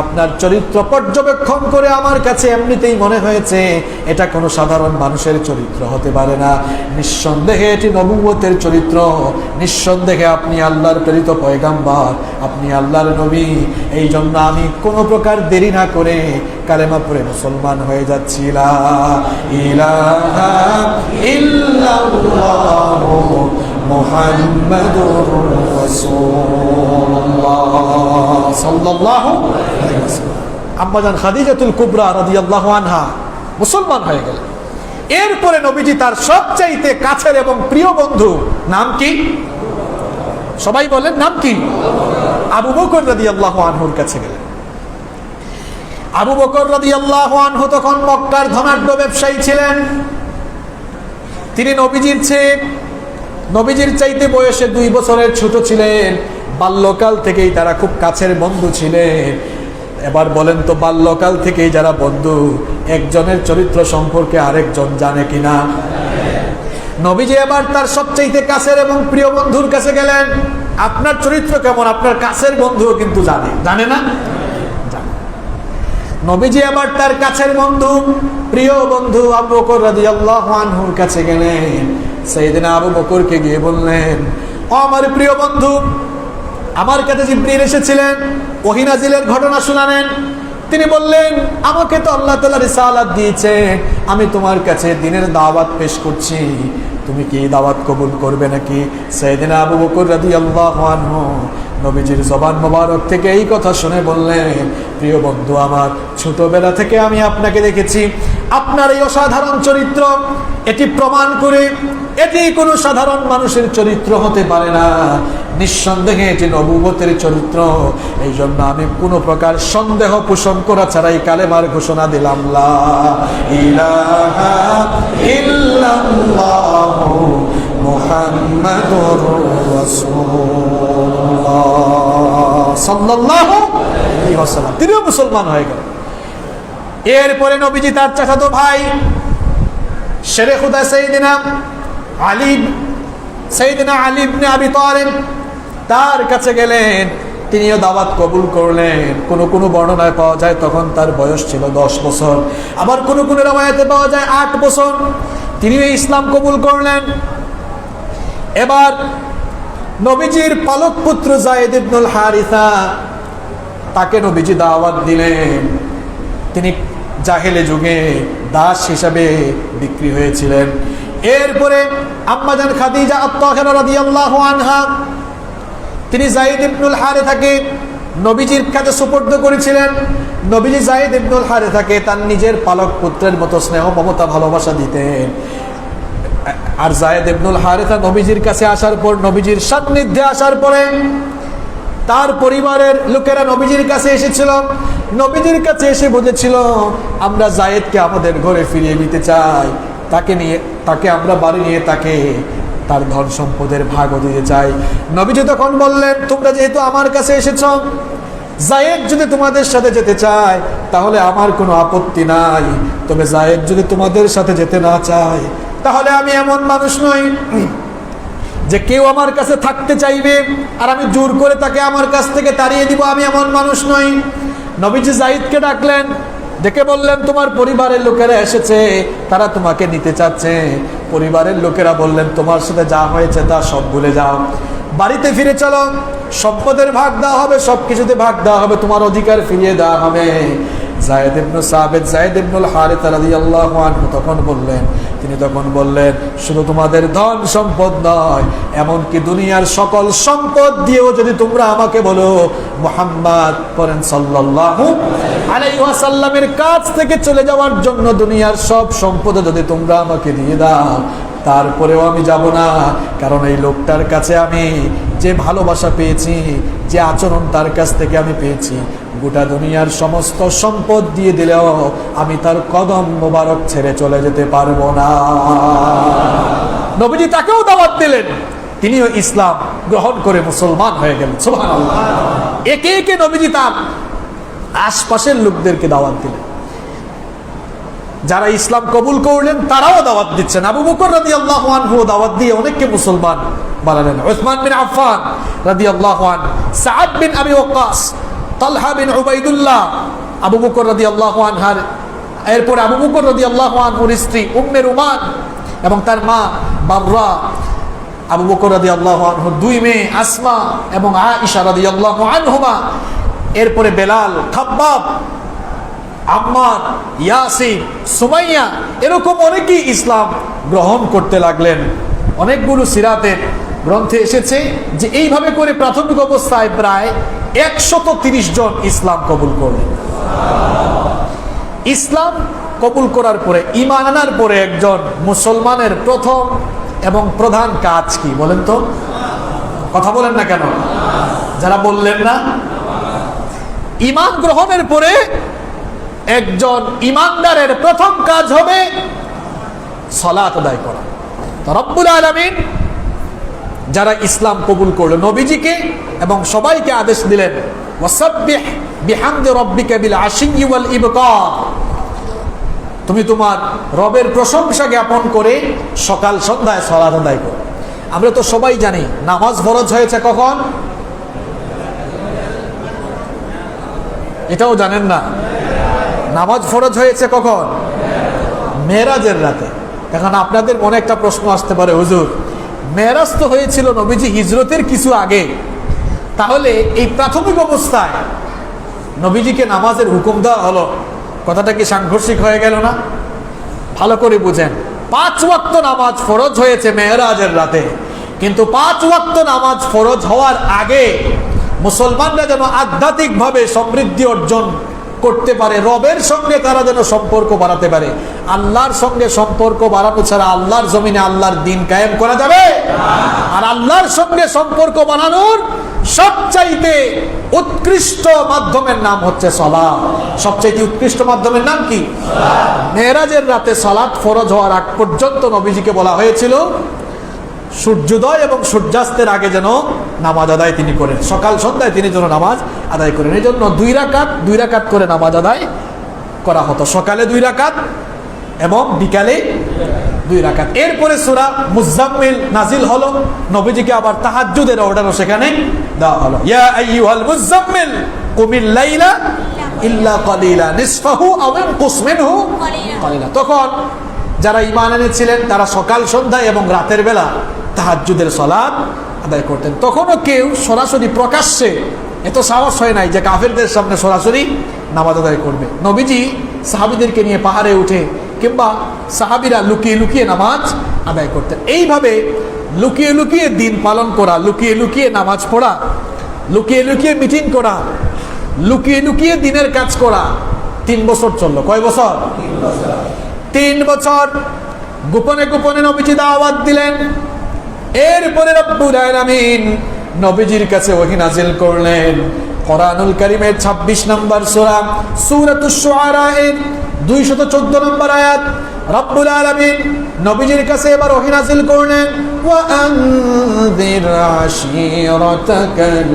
আপনার চরিত্র পর্যবেক্ষণ করে আমার কাছে এমনিতেই মনে হয়েছে এটা কোনো সাধারণ মানুষের চরিত্র হতে পারে না। নিঃসন্দেহে এটি নবুয়তের চরিত্র, নিঃসন্দেহে আপনি আল্লাহর প্রেরিত পয়গাম্বর, আপনি আল্লাহর নবী। এই জন্য আমি কোনো প্রকার দেরি না করে কালেমা পড়ে মুসলমান হয়ে যাচ্ছি। লা ইলাহা ইল্লাল্লাহু মুহাম্মাদুর রাসূলুল্লাহ সাল্লাল্লাহু আলাইহি ওয়াসাল্লাম। আম্মাজান খাদিজাতুল কুবরা রাদিয়াল্লাহু আনহা মুসলমান হয়ে গেলেন। এরপরে নবীজি তার সবচাইতে কাছের এবং প্রিয় বন্ধু, নাম কি? সবাই বলেন, নাম কি? আবু বকর রাদিয়াল্লাহু আনহুর কাছে গেলেন। আবু বকর রাদিয়াল্লাহু আনহু তখন মক্কার ধনাঢ্য ব্যবসায়ী ছিলেন। তিনি নবীজির চাইতে বয়সে 2 বছরের ছোট ছিলেন। বাল্যকাল থেকেই তারা খুব কাছের বন্ধু ছিলেন। এবার বলেন তো, বাল্যকাল থেকেই যারা বন্ধু, একজনের চরিত্র সম্পর্কে আরেকজন জানে কিনা? নবীজি এবার তার সবচেয়ে কাছের এবং প্রিয় বন্ধুর কাছে গেলেন। আপনার চরিত্র কেমন আপনার কাছের বন্ধুও কিন্তু জানে না? নবীজি আবার তার কাছের বন্ধু, প্রিয় বন্ধু আবু বকর রাদিয়াল্লাহু আনহুর কাছে গেলেন। সাইয়েদনা আবু বকরকে গিয়ে বললেন, ও আমার প্রিয় বন্ধু, আমার কাছে জিবরিল এসেছিলেন, ওহী নাজিলের ঘটনা শুনালেন। তিনি বললেন, আমাকে তো আল্লাহ তাআলা রিসালাত দিয়েছেন, আমি তোমার কাছে দ্বীনের দাওয়াত পেশ করছি, তুমি কি দাওয়াত কবুল করবে নাকি? সাইয়েদনা আবু বকর রাদিয়াল্লাহু আনহু নবীজির জবান মোবারক থেকে এই কথা শুনে বললেন, প্রিয় বন্ধু আমার, ছোটবেলা থেকে আমি আপনাকে দেখেছি, আপনার এই অসাধারণ চরিত্র, এটি প্রমাণ করে এটি কোনো সাধারণ মানুষের চরিত্র হতে পারে না, নিঃসন্দেহে এটি নবুবতের চরিত্র। এই জন্য আমি কোনো প্রকার সন্দেহ পোষণ করা ছাড়াই কালেমার ঘোষণা দিলাম, লা ইলাহা ইল্লাল্লাহু মুহাম্মাদুর রাসূলুল্লাহ সাল্লাল্লাহু আলাইহি ওয়াসাল্লাম। তিনিও মুসলমান হয়ে গেলেন। এরপরে নবীজি তার চাচাতো ভাই শেরে খুদা সাইয়েদনা আলী ইবনে আবি তালিব তার কাছে গেলেন। তিনিও দাওয়াত কবুল করলেন। কোন বর্ণনায় পাওয়া যায় তখন তার বয়স ছিল 10 বছর, আবার কোন রওয়ায়াতে পাওয়া যায় 8 বছর। তিনিও ইসলাম কবুল করলেন। এবার নবীজির পালক পুত্র যায়েদ ইবনুল হারিসা, তাকে নবীজি দাওয়াত দিলেন। তিনি জাহেলে যুগে দাস হিসাবে বিক্রি হয়েছিলেন। এরপরে আম্মাজান খাদিজা আত-তাহিরা রাদিয়াল্লাহু আনহা, তিনি যায়েদ ইবনুল হারিসাকে নবীজির কাছে সুপর্দ করেছিলেন। নবীজি যায়েদ ইবনুল হারিসাকে তার নিজের পালক পুত্রের মতো স্নেহ মমতা ভালোবাসা দিতেন। আর যায়েদ ইবনুল হারিসা নবীজির কাছে আসার পর, নবীজির সান্নিধ্যে আসার পরে তার পরিবারের লোকেরা নবীজির কাছে এসেছিল। নবীজির কাছে এসে বলেছিল, আমরা যায়েদকে আমাদের ঘরে ফিরিয়ে নিতে চাই, তাকে আমরা বাড়ি নিয়ে তাকে তার ধন সম্পদের ভাগও দিতে চাই। নবীজি তখন বললেন, তোমরা যেহেতু আমার কাছে এসেছ, যায়েদ যদি তোমাদের সাথে যেতে চায় তাহলে আমার কোনো আপত্তি নাই, তবে যায়েদ যদি তোমাদের সাথে যেতে না চায় তাহলে আমি এমন মানুষ নই যে কেউ আমার কাছে থাকতে চাইবে আর আমি জোর করে তাকে আমার কাছ থেকে তাড়িয়ে দিব, আমি এমন মানুষ নই। নবীজি যায়েদকে ডাকলেন, ডেকে বললেন, তোমার পরিবারের লোকেরা এসেছে, তারা তোমাকে নিতে চাচ্ছে। পরিবারের লোকেরা বললেন, তোমার সাথে যা হয়েছে তা সব ভুলে যাও, বাড়িতে ফিরে চলো, সম্পদের ভাগ দেওয়া হবে, সবকিছুতে ভাগ দেওয়া হবে, তোমার অধিকার ফিরিয়ে দেওয়া হবে। যায়েদ ইবনে সাবিত, যায়েদ ইবনুল হারিসা রাদিয়াল্লাহু আনহু তিনি তখন বললেন, শুধু তোমাদের ধন সম্পদ নয়, এমনকি দুনিয়ার সকল সম্পদ দিয়েও যদি তোমরা আমাকে বলো মুহাম্মদ পড়েন সাল্লাল্লাহু আলাইহি ওয়াসাল্লামের কাছ থেকে চলে যাওয়ার জন্য দুনিয়ার সব সম্পদ যদি তোমরা আমাকে দিয়ে দাও, তারপরেও আমি যাব না। কারণ এই লোকটার কাছে আমি যে ভালোবাসা পেয়েছি, যে আচরণ তার কাছ থেকে আমি পেয়েছি, গোটা দুনিয়ার সমস্ত সম্পদ দিয়ে দিলেও আমি তার কদম মোবারক ছেড়ে চলে যেতে পারবো না। নবীজি তাকেও দাওয়াত দিলেন, তিনিও ইসলাম গ্রহণ করে মুসলমান হয়ে গেলেন। সুবহানাল্লাহ। একে একে নবীজি তার আশপাশের লোকদেরকে দাওয়াত দিলেন। যারা ইসলাম কবুল করলেন তারাও দাওয়াত দিচ্ছেন। আবু বকর রাদিয়াল্লাহু আনহু দাওয়াত দিয়ে অনেককে মুসলমান বানালেন। উসমান বিন আফফান রাদিয়াল্লাহু আনহু, সাআদ বিন আবি ওয়াক্কাস, তালহা বিন উবাইদুল্লাহ, আবু বকর রাদিয়াল্লাহু আনহার এরপরে আবু বকর রাদিয়াল্লাহু আনহুর স্ত্রী উম্মে রুমান এবং তার মা বাররা, আবু বকর রাদিয়াল্লাহু আনহুর 2 মেয়ে আসমা এবং আয়েশা রাদিয়াল্লাহু আনহুমা, এরপরে বেলাল, খাব্বাব, আম্মার, ইয়াসির, সুমাইয়া, এরকম অনেকেই ইসলাম গ্রহণ করতে লাগলেন। অনেকগুলো সিরাতের গ্রন্থে এসেছে যে এইভাবে করে প্রাথমিক অবস্থায় প্রায় 130 জন ইসলাম কবুল করলেন। ইসলাম কবুল করার পরে, ঈমান আনার পরে একজন মুসলমানের প্রথম এবং প্রধান কাজ কি বলেন তো? কথা বলেন না কেন? যারা বললেন না, ঈমান গ্রহণের পরে একজন ঈমানদারের প্রথম কাজ হবে সালাত আদায় করা। তো রব্বুল আলামিন যারা ইসলাম কবুল করলো, নবীজিকে এবং সবাইকে আদেশ দিলেন, ওয়াসাব্বিহ বিহামদি রাব্বিকা বিল আশিয়্যি ওয়াল ইবকার, তুমি তোমার রবের প্রশংসা জ্ঞাপন করে সকাল সন্ধ্যায় সালাত আদায় করো। আমরা তো সবাই জানি নামাজ ফরজ হয়েছে কখন, এটাও জানেন না? নামাজ ফরজ হয়েছে কখন? মেরাজের রাতে। এখন আপনাদের মনে একটা প্রশ্ন আসতে পারে, হুজুর মেরাজ তো হয়েছিল নবীজি হিজরতের কিছু আগে, তাহলে এই প্রাথমিক অবস্থায় নবীজিকে নামাজের হুকুম দেওয়া হলো, কথাটা কি সাংঘর্ষিক হয়ে গেল না? ভালো করে বুঝেন, 5 ওয়াক্ত নামাজ ফরজ হয়েছে মেরাজের রাতে, কিন্তু 5 ওয়াক্ত নামাজ ফরজ হওয়ার আগে মুসলমানরা যেন আধ্যাত্মিকভাবে সমৃদ্ধি অর্জন করতে পারে, রবের সঙ্গে তারা যেন সম্পর্ক বাড়াতে পারে। আল্লাহর সঙ্গে সম্পর্ক বাড়ানো ছাড়া আল্লাহর জমিনে আল্লাহর দিন কায়েম করা যাবে? আর আল্লাহর সঙ্গে সম্পর্ক বানানোর সবচাইতে উৎকৃষ্ট মাধ্যমের নাম হচ্ছে সালাত। সবচাইতে উৎকৃষ্ট মাধ্যমের নাম কি? মেরাজের রাতে সালাত ফরজ হওয়ার আগ পর্যন্ত নবীজিকে বলা হয়েছিল সূর্যোদয় এবং সূর্যাস্তের আগে যেন নামাজ আদায় তিনি করেন, সকাল সন্ধ্যায় তিনি যেন নামাজ আদায় করেন। এই জন্য 2 রাকাত করে নামাজ আদায় করা হতো, সকালে 2 রাকাত এবং বিকালে 2 রাকাত। এরপরে সূরা মুজাম্মিল নাজিল হলো, নবীজিকে আবার তাহাজ্জুদের অর্ডারও সেখানে দেওয়া হলো। ইয়া আইয়ুহাল মুজাম্মিল কুমিল লাইলা ইল্লা কালিলা নিসফাহু আও ইনকুস মিনহু কালিলা। তখন যারা ঈমান এনেছিলেন তারা সকাল সন্ধ্যায় এবং রাতের বেলা তাহাজ্জুদের সালাত আদায় করতেন। তখনও কেউ সরাসরি প্রকাশ্যে এত সাহস হয় নাই যে কাফেরদের সামনে সরাসরি নামাজ আদায় করবে। নবীজি সাহাবীদেরকে নিয়ে পাহাড়ে উঠে কিংবা সাহাবীরা লুকিয়ে লুকিয়ে নামাজ আদায় করতেন। এইভাবে লুকিয়ে লুকিয়ে দিন পালন করা, লুকিয়ে লুকিয়ে নামাজ পড়া, লুকিয়ে লুকিয়ে মিটিং করা, লুকিয়ে লুকিয়ে দিনের কাজ করা 3 বছর চললো। কয় বছর? 3 বছর গোপনে গোপনে নবীজি দাওয়াত দিলেন। এরপরে রব্বুল আলামিন নবীজির কাছে ওহী নাযিল করলেন। কোরআনুল কারীমের 26 নম্বর সূরা সূরাতুশ শুআরা এর 214 নম্বর আয়াত রব্বুল আলামিন নবীজির কাছে এবার ওহী নাযিল করলেন, ওয়া আনযির আশীরাতাকাল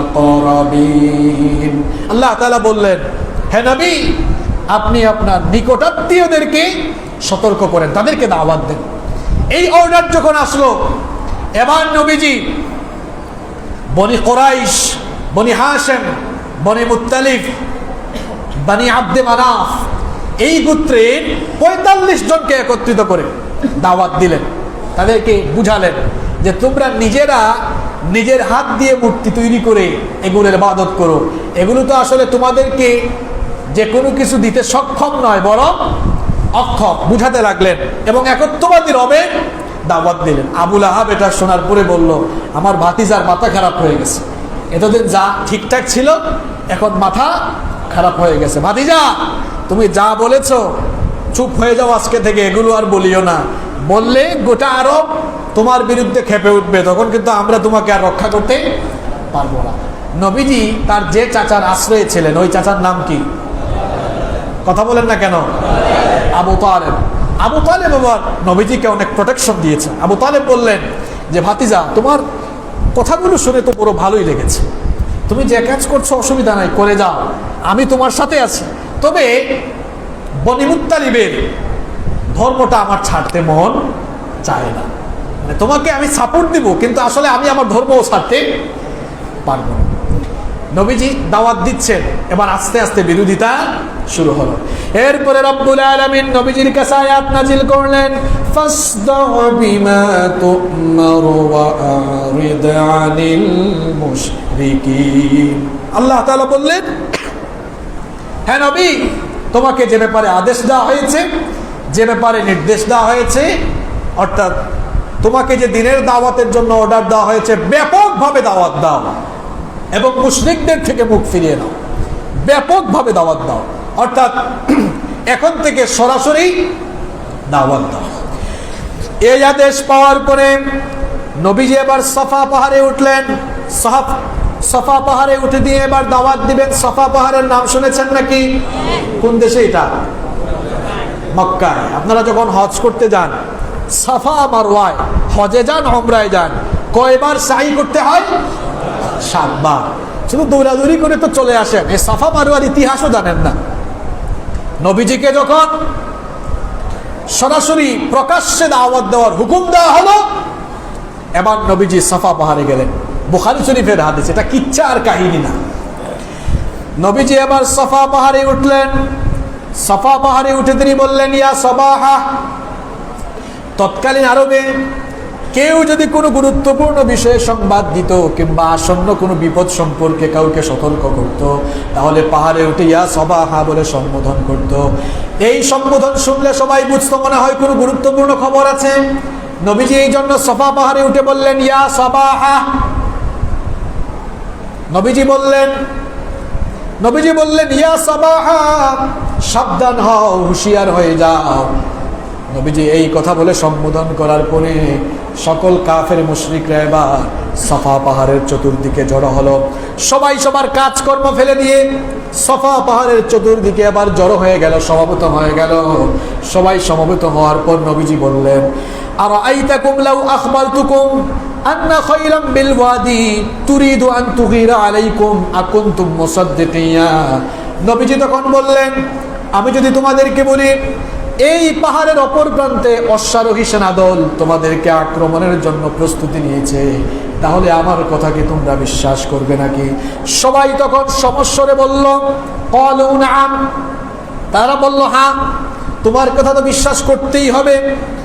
আকরাবিন। আল্লাহ তাআলা বললেন, হে নবী আপনি আপনার নিকটাত্মীয়দেরকে সতর্ক করেন, তাদেরকে দাওয়াত দেন। এই অর্ডার যখন আসলো, এবার নবীজি বনি কুরাইশ, বনি হাশিম, বনি মুত্তালিব, বনি আব্দে মানাফ এই গোত্রের 45 জনকে একত্রিত করে দাওয়াত দিলেন। তাদেরকে বুঝালেন যে তোমরা নিজেরা নিজের হাত দিয়ে মূর্তি তৈরি করে এগুলোর ইবাদত করো, এগুলো তো আসলে তোমাদেরকে যে কোনো কিছু দিতে সক্ষম নয়, বরং অক্ষম। বুঝাতে লাগলেন এবং একত্ববাদী রবের দাওয়াত দিলেন। আবু লাহাব এটা শোনার পরে বলল, আমার ভাতিজার মাথা খারাপ হয়ে গেছে, এতদিন যা ঠিকঠাক ছিল এখন মাথা খারাপ হয়ে গেছে। ভাতিজা তুমি যা বলেছো চুপ হয়ে যাও আজকে থেকে, এগুলো আর বলিও না, বললে গোটা আরব তোমার বিরুদ্ধে খেপে উঠবে, তখন কিন্তু আমরা তোমাকে আর রক্ষা করতে পারবো না। নবীজি তার যে চাচার আশ্রয়ে ছিলেন ওই চাচার নাম কি? কথা বলেন না কেন? আবু তালেব। আবু তালেব আবার নবীজিকে অনেক প্রোটেকশন দিয়েছে। আবু তালেব বললেন যে ভাতিজা তোমার কথাগুলো শুনে তো পুরো ভালোই লেগেছে, তুমি যে কাজ করছো অসুবিধা নাই, করে যাও, আমি তোমার সাথে আছি। তবে বনি মুত্তালিবের ধর্মটা আমার ছাড়তে মন চায় না, মানে তোমাকে আমি সাপোর্ট দিব কিন্তু আসলে আমি আমার ধর্মও ছাড়তে পারবো না। নবীজি দাওয়াত দিচ্ছেন, এবার আস্তে আস্তে বিরোধিতা শুরু হলো। এরপরে রব্বুল আলামিন নবীজির কাছে আয়াত নাজিল করলেন, ফাসদাউ বিমা তুমার ওয়া আরিদ আনিল মুশরিকিন। আল্লাহ তাআলা বললেন, হে নবী তোমাকে যে ব্যাপারে আদেশ দেওয়া হয়েছে, যে ব্যাপারে নির্দেশ দেওয়া হয়েছে, অর্থাৎ তোমাকে যে দিনের দাওয়াতের জন্য অর্ডার দেওয়া হয়েছে, ব্যাপকভাবে দাওয়াত দাও এবং মুশরিকদের থেকে মুখ ফিরিয়ে নাও, ব্যাপকভাবে দাওয়াত দাও, অর্থাৎ এখন থেকে সরাসরি দাওয়াত দাও। এই আদেশ পাওয়ার পরে নবীজি এবার সাফা পাহাড়ে উঠলেন। সাফা পাহাড়ে উঠে দিয়ে এবার দাওয়াত দিবেন। সাফা পাহাড়ের নাম শুনেছেন নাকি? কোন দেশে এটা? মক্কায়। আপনারা যখন হজ করতে যান, সাফা মারওয়ায়, হজে যান, উমরায় যান, কয়বার সাই করতে হয়? 7 বার। শুধু দৌড়াদৌড়ি করে তো চলে আসেন, এই সাফা মারোয়ার ইতিহাসও জানেন না। নবীজিকে যখন সরাসরি প্রকাশ্যে দাওয়াত দেওয়ার হুকুম দেওয়া হলো, এবার নবীজি সাফা পাহাড়ে গেলেন। বুখারী শরীফের হাদিস, এটা কিচ্ছা আর কাহিনী না। নবীজি এবার সাফা পাহাড়ে উঠলেন। সাফা পাহাড়ে উঠে তিনি বললেন, ইয়া সাবাহা। তৎকালীন আরবে কেউ যদি কোনো গুরুত্বপূর্ণ বিষয়ে সংবাদ দিত কিংবা আসন্ন কোনো বিপদ সম্পর্কে কাউকে সতর্ক করত, তাহলে পাহাড়ে উঠে ইয়া সাবাহা বলে সম্বোধন করত। এই সম্বোধন শুনলে সবাই বুঝতো মনে হয় কোনো গুরুত্বপূর্ণ খবর আছে। নবীজি এই জন্য সাফা পাহাড়ে উঠে বললেন, ইয়া সাবাহা। নবীজি বললেন ইয়া সাবাহা, সাবধান হও, হুঁশিয়ার হয়ে যাও। নবীজি এই কথা বলে সম্বোধন করার পরে সকল কাফের মুশরিকরা এবার সাফা পাহাড়ের চতুর্দিকে জড়ো হলো। সবাই সবার কাজকর্ম ফেলে দিয়ে সাফা পাহাড়ের চতুর্দিকে এবার জড়ো হয়ে গেল, সমবেত হয়ে গেল। সবাই সমবেত হওয়ার পর নবীজি বললেন, আরাআইতাকুম লাউ আখবারতুকুম আন্না খায়রাম বিল ওয়াদি তুরিদু আন তুগীরা আলাইকুম আকুনতুম মুসাদ্দিকিয়া। নবীজি তখন বললেন, আমি যদি তোমাদেরকে বলি এই পাহাড়ের অপর প্রান্তে অশ্বারোহী সেনাদল তোমাদেরকে আক্রমণের জন্য প্রস্তুতি নিয়েছে, তাহলে আমার কথা কি তোমরা বিশ্বাস করবে নাকি? সবাই তখন সমস্বরে বলল, ক্বালু নাআম। তারা বলল, হ্যাঁ, তোমার কথা তো বিশ্বাস করতেই হবে।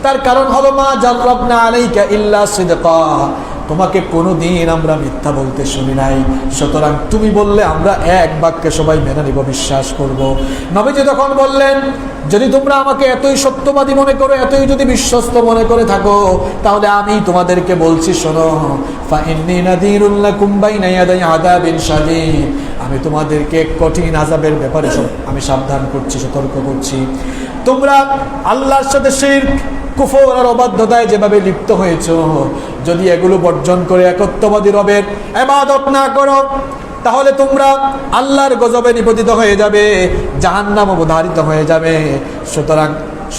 তার কারণ হলো, মা জাররাবনা আলাইকা ইল্লা সিদকা, তোমাকে কোনোদিন আমরা মিথ্যা বলতে শুনি নাই, সুতরাং তুমি বললে আমরা এক বাক্যে সবাই মেনে নিব, বিশ্বাস করব। নবীজি তখন বললেন, যদি তোমরা আমাকে এতই সত্যবাদী মনে করো, এতই যদি বিশ্বস্ত মনে করে থাকো, তাহলে আমি তোমাদেরকে বলছি, শোনো, ফাইন্নী নাযীরুল লাকুম বাইনা ইয়াদাই আযাবিন শাদীদ, আমি তোমাদেরকে কঠিন আযাবের ব্যাপারে আমি সাবধান করছি, সতর্ক করছি। তোমরা আল্লাহর সাথে শিরক, কুফর আর অবাধ্যতায় যেভাবে লিপ্ত হয়েছো, যদি এগুলো বর্জন করে একত্ববাদী রবের ইবাদত না করো, তাহলে তোমরা আল্লাহর গজবে নিপতিত হয়ে যাবে, জাহান্নাম অবধারিত হয়ে যাবে। সুতরাং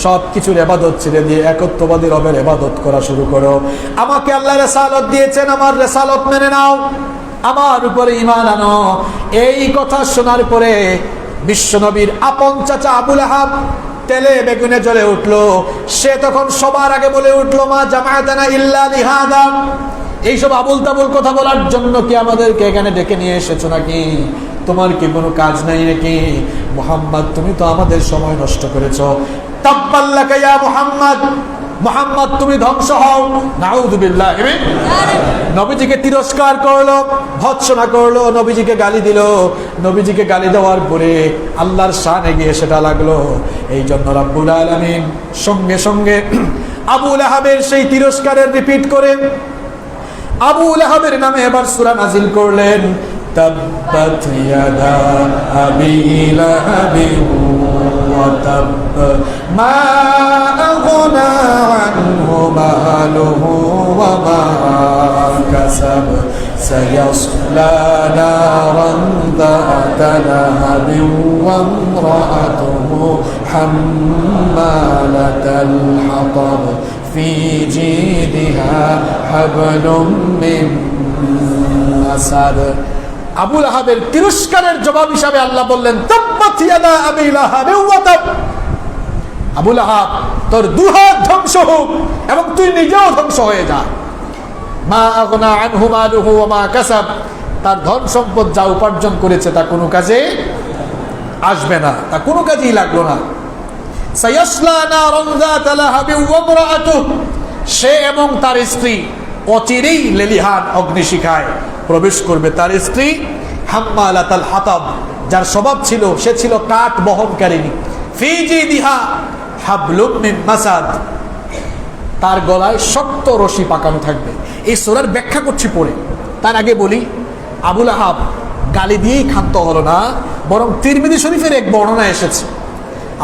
সব কিছুর ইবাদত ছেড়ে দিয়ে একত্ববাদী রবের ইবাদত করা শুরু করো। আমাকে আল্লাহ রিসালাত দিয়েছেন, আমার রিসালাত মেনে নাও, আমার উপরে ঈমান আনো। এই কথা শোনার পরে বিশ্বনবীর আপন চাচা আবু লাহাব তেলে বেগুনে জ্বলে উঠলো। সে তখন সবার আগে বলে উঠলো, মা জামাআতানা ইল্লা লিহাদা, এইসব আবুল তাবুল কথা বলার জন্য কি আমাদেরকে এখানে ডেকে নিয়ে এসেছো নাকি? তোমার কি কোনো কাজ নাই নাকি? মুহাম্মদ, তুমি তো আমাদের সময় নষ্ট করেছো। তাব্বাল্লাকা ইয়া মুহাম্মদ, মুহাম্মদ তুমি ধ্বংস হও। নাউযুবিল্লাহ। নবীজিকে তিরস্কার করলো, ভৎসনা করলো, নবীজিকে গালি দিল। নবীজিকে গালি দেওয়ার পরে আল্লাহর শানে গিয়ে সেটা লাগলো। এই জন্য রাব্বুল আলামিন সঙ্গে সঙ্গে আবু লাহাবের সেই তিরস্কারের রিপিট করে আবু লাহাবের নামে এবার সূরা নাজিল করলেন, তাব্বাত ইয়াদা আবি লাহাবিন ওয়া তাব মা আগনা আনহু মালুহু ওয়া মা কাসাব সায়াসলা নারান যাতা লাহাবিন ওয়া ইমরাআতুহু হাম্মালাতাল হাতাব في جيدها حبل من مسد। আবু লাহাবের তিরস্কারের জবাব হিসাবে আল্লাহ বললেন, তাব্বাত ইয়াদা আবি লাহাব ওয়া তাব, আবু লাহাব তোর দুহাত ধ্বংস হোক এবং তুই নিজেও ধ্বংস হয়ে যা। মা আগনা আনহু মালুহু ওয়া মা কাসাব, তার ধন সম্পদ যা উপার্জন করেছে তা কোনো কাজে আসবে না, তা কোনো কাজেই লাগলো না। সায়াসলা নারান যাতা লাহাবিন ওয়া ইমরাআতুহু, সে এবং তার স্ত্রী অচিরেই লেলিহান অগ্নিশিখায় প্রবেশ করবে। তার স্ত্রী হাম্মালাতাল হাতাব, যার স্বভাব ছিল সে ছিল কাঠ বহনকারিণী। ফি জিদিহা হাবলুম মিন মাসাদ, তার গলায় শক্ত রশি পাকানো থাকবে। এই সূরার ব্যাখ্যা করছি পরে। তার আগে বলি, আবু লাহাব গালি দিয়েই ক্ষান্ত হলো না, বরং তিরমিজি শরীফের এক বর্ণনা এসেছে,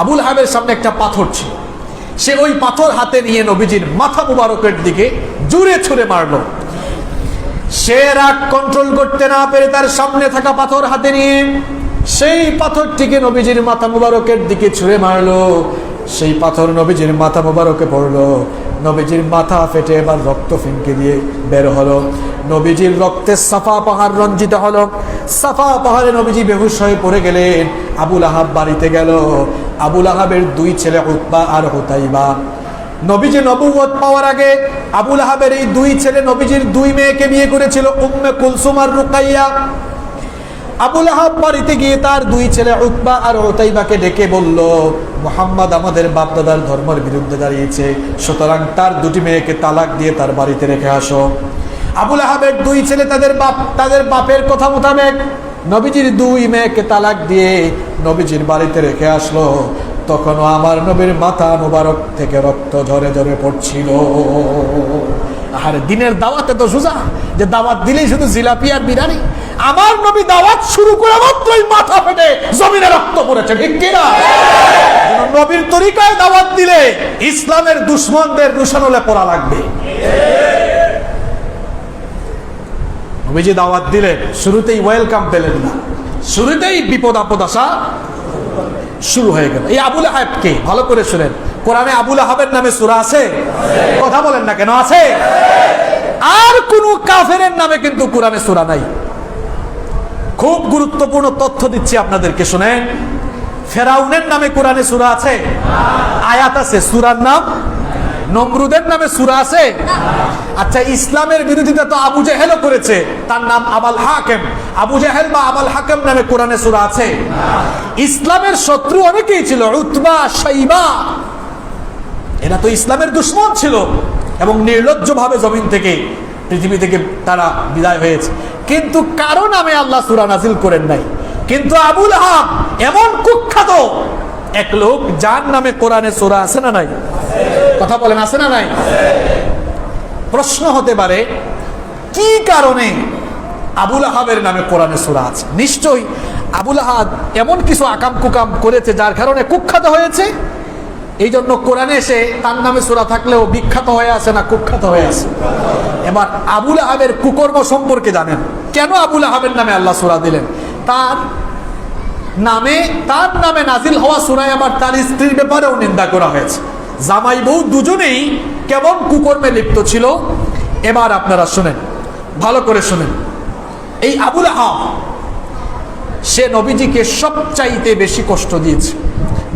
আবু লাহাবের সামনে একটা পাথর ছিল, সে ওই পাথর হাতে নিয়ে নবীজির মাথা মুবারকের দিকে জুড়ে ছুঁড়ে মারলো। সে রাগ কন্ট্রোল করতে না পেরে তার সামনে থাকা পাথর হাতে নিয়ে সেই পাথরটিকে নবীজির মাথা মুবারকের দিকে ছুঁড়ে মারলো। সেই পাথর নবীজির মাথা মুবারকে পড়লো। নবীজির মাথা ফেটে এবার রক্ত ফিনকে দিয়ে বের হলো। নবীজির রক্তে সাফা পাহাড় রঞ্জিত হলো। সাফা পাহাড়ে নবীজি বেহুশ হয়ে পড়ে গেলেন। আবুল আহাব বাড়িতে গেল। আবুল আহাবের দুই ছেলে উতবা আর হুতাইবা। নবীজি নবুয়ত পাওয়ার আগে আবুল আহাবের এই দুই ছেলে নবীজির দুই মেয়েকে বিয়ে করেছিল, উম্মে কুলসুম আর রুকাইয়া। আবুল আহাব বাড়িতে গিয়ে তার দুই ছেলে উতবা আর উতাইবাকে ডেকে বলল, মুহাম্মদ আমাদের বাপদাদার ধর্মের বিরুদ্ধে দাঁড়িয়েছে, সুতরাং তার দুটি মেয়েকে তালাক দিয়ে তার বাড়িতে রেখে আসো। আবুল আহাবের দুই ছেলে তাদের বাপের কথা মোতাবেক নবীজির দুই মেয়েকে তালাক দিয়ে নবীজির বাড়িতে রেখে আসলো। তখনও আমার নবীর মাথা মুবারক থেকে রক্ত ঝরে ঝরে পড়ছিল। আর দিনের দাওয়াতে তো সোজা, যে দাওয়াত দিলেই শুধু জিলাপি আর বিরিয়ানি। আমার নবী দাওয়াত শুরু করে মাত্রই মাথা ফেটে জমিনে রক্ত পড়েছে, ঠিক কিনা? নবীর তরিকায় দাওয়াত দিলে ইসলামের দুশমনদের রুশানলে পড়া লাগবে। নবীজি দাওয়াত দিলে শুরুতেই ওয়েলকাম পেলেন না, শুরুতেই বিপদ আপদ আসা শুরু হয়ে গেল। এই আবুল আহাবকে ভালো করে শুনেন, কোরআনে আবুল আহাবের নামে সূরা আছে? কথা বলেন না কেন, আছে? আর কোন কাফেরের নামে কিন্তু কোরআনে সূরা নাই। খুব গুরুত্বপূর্ণ তথ্য দিচ্ছি আপনাদেরকে, শুনেন। ফেরাউনের নামে কোরআনে সূরা আছে? আয়াত আছে, সূরার নাম? নমরুদের নামে সূরা আছে? আচ্ছা, ইসলামের বিরোধিতা তো আবু জেহেলও করেছে, তার নাম আবাল হাকেম। আবু জেহেল বা আবাল হাকেম নামে কোরআনে সূরা আছে? ইসলামের শত্রু অনেকেই ছিল, উতবা, শাইবা, এরা তো ইসলামের দুশমন ছিল এবং নির্লজ্জভাবে জমিন থেকে, পৃথিবী থেকে তারা বিদায় হয়েছে। কিন্তু কারো নামে আল্লাহ সূরা নাজিল করেন নাই। কিন্তু আবুল আহাব এমন কুখ্যাত এক লোক, যার নামে কোরআনে সূরা আছে না নাই? কথা বলেন, আছে না নাই? প্রশ্ন হতে পারে, কি কারণে আবুল আহাবের নামে কোরআনে সূরা আছে? নিশ্চয়ই আবুল আহাব এমন কিছু আকাম কুকাম করেছে যার কারণে কুখ্যাত হয়েছে। এই জন্য কোরআনে এসে তার নামে সূরা থাকলেও বিখ্যাত হয়ে আছে না কুখ্যাত হয়ে আছে? এবার আবুল আহাবের কুকর্ম সম্পর্কে জানেন। কেন আবুল আহাবের নামে আল্লাহ সূরা দিলেন? তার নামে নাজিল হওয়া সূরায় আবার তার স্ত্রীর ব্যাপারেও নিন্দা করা হয়েছে। জামাই বউ দুজনেই কেমন কুকর্মে লিপ্ত ছিল। এবার আপনারা শুনেন, ভালো করে শুনেন। এই আবুল আহাব সে নবীজিকে সবচাইতে বেশি কষ্ট দিয়েছে।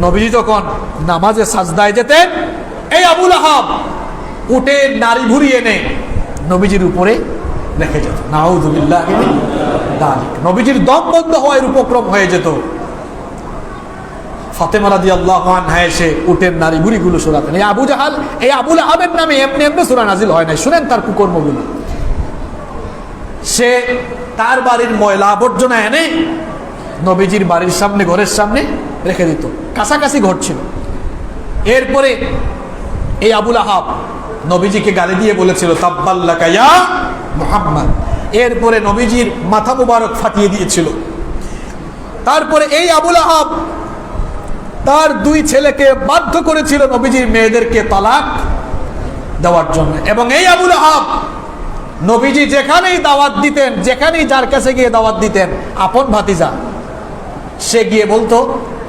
নবীজি যখন নামাজে সাজদায় যেতেন, এই আবুল আহাব উটের নাড়ি ভুড়ি এনে নবীজির উপরে রেখে যেত। নাউযুবিল্লাহ, নবীজির দম বন্ধ হওয়ার উপক্রম হয়ে যেত। ফাতেমা রাদিয়াল্লাহু আনহা এসে উটের নাড়ি ভুড়িগুলো সরাতেন। এই আবুল আহাবের নামে এমনি এমনি সূরা নাজিল হয় নাই। শুনেন তার কুকর্মগুলো। সে তার বাড়ির ময়লা আবর্জনা এনে নবীজির বাড়ির সামনে, ঘরের সামনে রেখে দিত। কাছাকাছি ঘর ছিল। এরপরে এই আবুল আহাব নবীজিকে গালি দিয়ে বলেছিল, তাব্বাল্লাকা ইয়া মুহাম্মদ। এরপরে নবীজির মাথা মুবারক ফাটিয়ে দিয়েছিল। তারপরে এই আবুল আহাব তার দুই ছেলেকে বাধ্য করেছিল নবীজির মেয়েদেরকে তালাক দেওয়ার জন্য। এবং এই আবুল আহাব নবীজি যেখানেই দাওয়াত দিতেন, যেখানেই যার কাছে গিয়ে দাওয়াত দিতেন, আপন ভাতিজা, সে গিয়ে বলতো,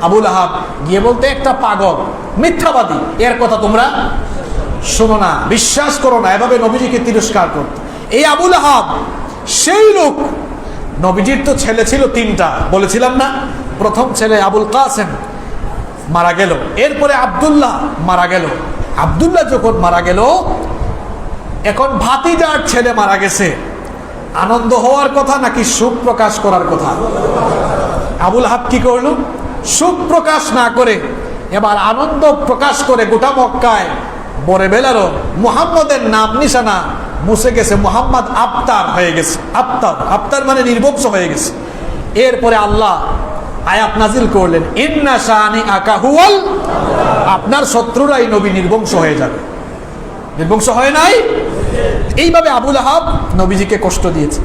আবুল আহাব গিয়ে বলতে, একটা পাগল, মিথ্যাবাদী, এর কথা তোমরা শোনো না, বিশ্বাস করো না, এভাবে নবীজিকে তিরস্কার করত। এই আবুল আহাব সেই লোক। নবীজির তো ছেলে ছিল তিনটা, বলেছিলাম না? প্রথম ছেলে আবুল কাসেম মারা গেল, এরপরে আব্দুল্লাহ মারা গেল। আব্দুল্লাহ যখন মারা গেল, এখন ভাতিজার ছেলে মারা গেছে। আনন্দ হওয়ার কথা নাকি সুখ প্রকাশ করার কথা? আবুল আহাব কি করল? সুখ প্রকাশ না করে এবার আনন্দ প্রকাশ করে গোটা মক্কায় বরে বেলারও মুহাম্মদের নাম নিশানা মুছে গেছে। মুহাম্মদ আবতার হয়ে গেছে। আবতার মানে নির্বংশ হয়ে গেছে। এরপরে আল্লাহ আয়াত নাজিল করলেন, ইন্না শানি আকা হুয়াল, আপনার শত্রুরাই নবী নির্বংশ হয়ে যাবে। নির্বংশ হয় নাই? এইভাবে আবুল আহাব নবীজিকে কষ্ট দিয়েছে।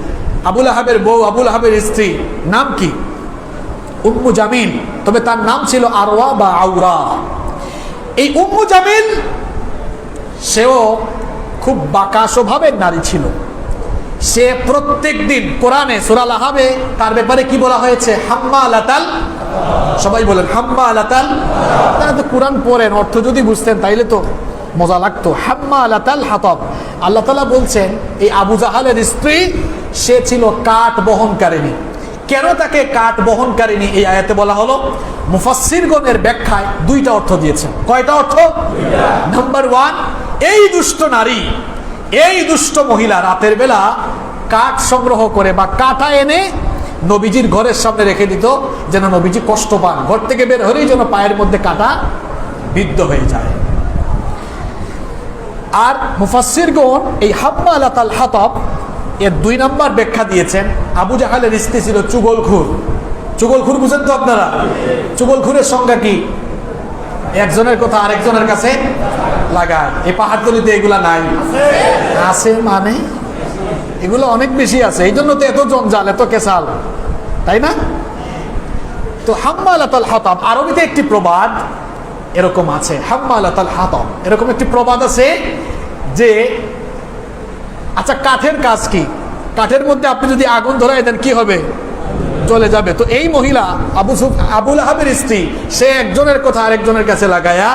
আবুল আহাবের বউ, আবুল আহাবের স্ত্রী নাম কি? উম্মু জামিল, তবে তার নাম ছিল আরওয়া বা আউরা। এই উম্মু জামিল সেও খুব বাঁকা স্বভাবের নারী ছিল। সে প্রত্যেক দিন কোরআনে সূরা আল-আহজাবে তার ব্যাপারে কি বলা হয়েছে? হাম্মালাতাল, সবাই বলেন হাম্মালাতাল। তারা তো কোরআন পড়েন, অর্থ যদি বুঝতেন তাইলে তো মজা লাগতো। হাম্মালাতাল হাতাব। আল্লাহ তাআলা বলছেন এই আবু জাহালের স্ত্রী, সে ছিল কাঠ বহনকারিণী। কেন তাকে কাঠ বহনকারিনী এই আয়াতে বলা হলো? মুফাসসিরগণের ব্যাখ্যায় দুইটা অর্থ দিয়েছেন। কয়টা অর্থ? নাম্বার ওয়ান, এই দুষ্ট নারী, এই দুষ্ট মহিলা রাতের বেলা কাঠ সংগ্রহ করে বা কাটা এনে নবীজির ঘরের সামনে রেখে দিত, যেন নবীজি কষ্ট পান, ঘর থেকে বের হলেই যেন পায়ের মধ্যে কাটা বিদ্ধ হয়ে যায়। আর মুফাসসিরগণ এই হাম্মালাতাল হাতাব এর 2 নম্বর ব্যাখ্যা দিয়েছেন, আবু জাহালের স্ত্রী ছিল চুগলখুর। চুগলখুর বুঝেন তো আপনারা? চুগলখুরের সংজ্ঞা কি? একজনের কথা আরেকজনের কাছে লাগায়। এই পাহাড়তলিতে এগুলা নাই? আছে, মানে এগুলো অনেক বেশি আছে, এই জন্য তো এত জঞ্জাল, এত কেসাল, তাই না? তো হাম্মালাতাল হাতাব আরবিতে একটি প্রবাদ এরকম আছে, হাম্মালাতাল হাতাব এরকম একটি প্রবাদ আছে যে, আচ্ছা কাঠের কাজ কি? কাঠের মধ্যে আপনি যদি আগুন ধরাই দেন কি হবে? জ্বলে যাবে। তো এই মহিলা আবু লাহাবের স্ত্রী, সে একজনের কথা আরেকজনের কাছে লাগায়া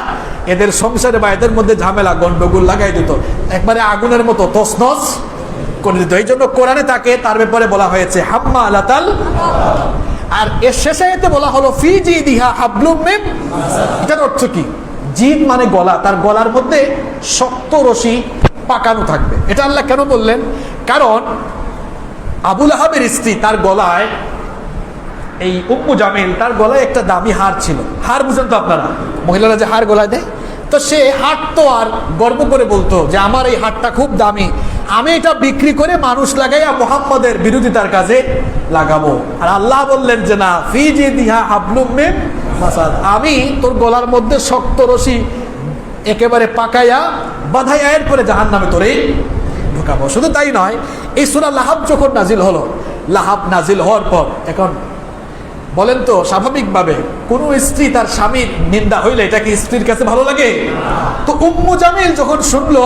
এদের সংসারে বা এদের মধ্যে ঝামেলা গন্ডগোল লাগাই দিত, একবারে আগুনের মতো তছনছ করে দিত। এই জন্য কোরআনে তাকে তার ব্যাপারে বলা হয়েছে হাম্মালাতাল। আর এর শেষে এতে বলা হলো ফি জিদিহা হাবলুম মিন। এটার অর্থ কি? জিদ মানে গলা, তার গলার মধ্যে শক্ত রশি পাকানো থাকবে। এটা আল্লাহ কেন বললেন? কারণ আবু লাহাবের স্ত্রী, তার গলায়, এই উম্মু জামিল, তার গলায় একটা দামি হার ছিল। হার বুঝেন তো আপনারা? মহিলারা যে হার গলায় দেয়, তো সে হাঁটতো আর গর্ব করে বলতো যে আমার এই হারটা খুব দামি, আমি এটা বিক্রি করে মানুষ লাগাইয়া মুহাম্মদের বিরোধিতার কাজে লাগাবো। আর আল্লাহ বললেন যে না, ফি জিদিহা হাবলুম মিন মাসাদ, আমি তোর গলার মধ্যে শক্ত রশি একেবারে পাকাইয়া বাঁধাইয়া এরপরে জাহান্নামে তোরে ঢুকাবো। শুধু তাই নয়, এই সূরা লাহাব যখন নাজিল হলো, লাহাব নাজিল হওয়ার পর, এখন বলেন তো স্বাভাবিকভাবে কোন স্ত্রী তার স্বামীর নিন্দা হইলে এটা কি স্ত্রীর কাছে ভালো লাগে? তো উম্মু জামিল যখন শুনলো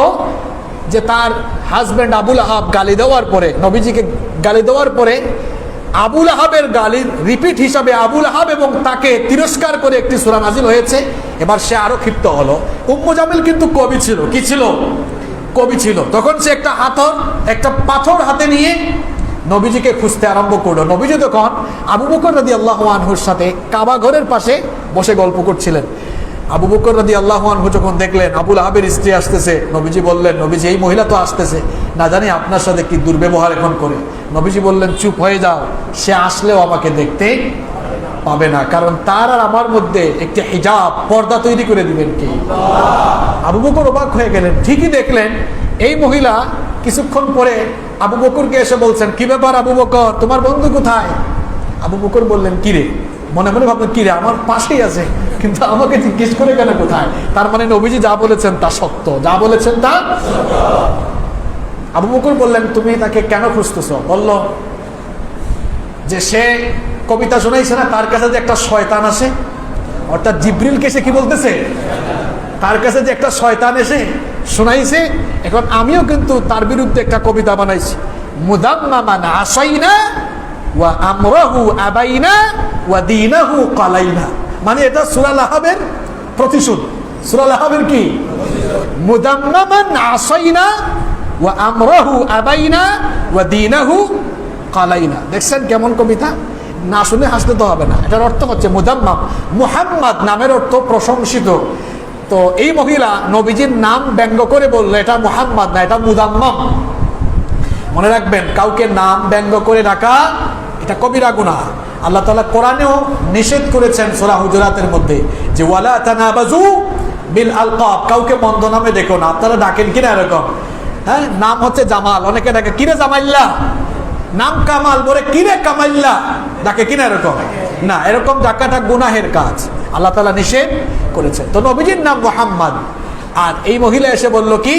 যে তার হাজবেন্ড আবু লাহাব গালি দেওয়ার পরে, নবীজিকে গালি দেওয়ার পরে আবু লাহাবের গালির রিপিট হিসাবে আবু লাহাব এবং তাকে তিরস্কার করে একটি সূরা নাজিল হয়েছে, এবার সে আরো ক্ষিপ্ত হলো। উম্মু জামিল কিন্তু কবি ছিল। কি ছিল? কবি ছিল। তখন সে একটা পাথর হাতে নিয়ে নবীজিকে খুঁজতে আরম্ভ করলো। নবীজি তখন আবু বকর রাদিয়াল্লাহু আনহুর সাথে কাবা ঘরের পাশে বসে গল্প করছিলেন। আবু বকর রাদিয়াল্লাহু আনহু যখন দেখলেন আবু লাহাবের স্ত্রী আসতেছে, নবীজি বললেন, নবীজি এই মহিলা তো আসতেছে, না জানি আপনার সাথে কি দুর্ব্যবহার এখন করে। নবীজি বললেন, চুপ হয়ে যাও, সে আসলেও আমাকে দেখতে পাবে না, কারণ তার আর আমার মধ্যে একটি হিজাব, পর্দা তৈরি করে দিবেন কে? আবু বকর অবাক হয়ে গেলেন। ঠিকই দেখলেন এই মহিলা কিছুক্ষণ পরে আবু বকরকে এসে বলছেন, কি ব্যাপার আবু বকর, তোমার বন্ধু কোথায়? আবু বকর বললেন, কিরে? মনে মনে ভাবলেন, কিরে আমার পাশেই আছে, কিন্তু আমাকে জিজ্ঞেস করে কেন কোথায়? তার মানে নবীজি যা বলেছেন তা সত্য, যা বলেছেন তা। আবু বকর বললেন, তুমি তাকে কেন খুঁজতেছ? বলল যে সে কবিতা শোনাইছে না, তার কাছে যে একটা শয়তান আসে, অর্থাৎ জিবরিলকে সে কি বলতেছে, তার কাছে যে একটা শয়তান এসে শোনাইছে, এখন আমিও কিন্তু তার বিরুদ্ধে একটা কবিতা বানাইছি, মুদাম্মামান আসাইনা ওয়া আমরাহু আবাইনা ওয়া দীনাহু কালাইনা। মানে এটা সূরা লাহাবের প্রতিশোধ। সূরা লাহাবের কি? মুদাম্মামান আসাইনা ওয়া আমরাহু আবাইনা ওয়া দীনাহু কালাইনা। দেখছেন কেমন কবিতা? না শুনে হাসতে তো হবে না। এটার অর্থ হচ্ছে মুদাম্মাম, মুহাম্মদ নামের অর্থ প্রশংসিত। তো এই মহিলা নবীজির নাম ব্যঙ্গ করে বললো এটা মুহাম্মদ না, এটা মুদাম্মাম। মনে রাখবেন, কাউকে নাম ব্যঙ্গ করে ডাকা এটা কবিরা গুনাহ। আল্লাহ তাআলা কোরআনেও নিষেধ করেছেন সূরা হুজুরাতের মধ্যে যে ওয়ালা তানাবাজু বিল আলকাব, কাউকে মন্দ নামে ডেকো না। আপনারা ডাকেন কিনা এরকম? হ্যাঁ, নাম হচ্ছে জামাল, অনেকে ডাকে কিরে জামাইল্লা। নাম কামাল, বলে কিরে কামাইল্লা, ডাকে কিনা এরকম? না, এরকম ডাকাটা গুনাহের কাজ, আল্লাহ তাআলা নিষেধ করেছেন। তো নবীজির নাম মুহাম্মদ, আর এই মহিলা এসে বলল কি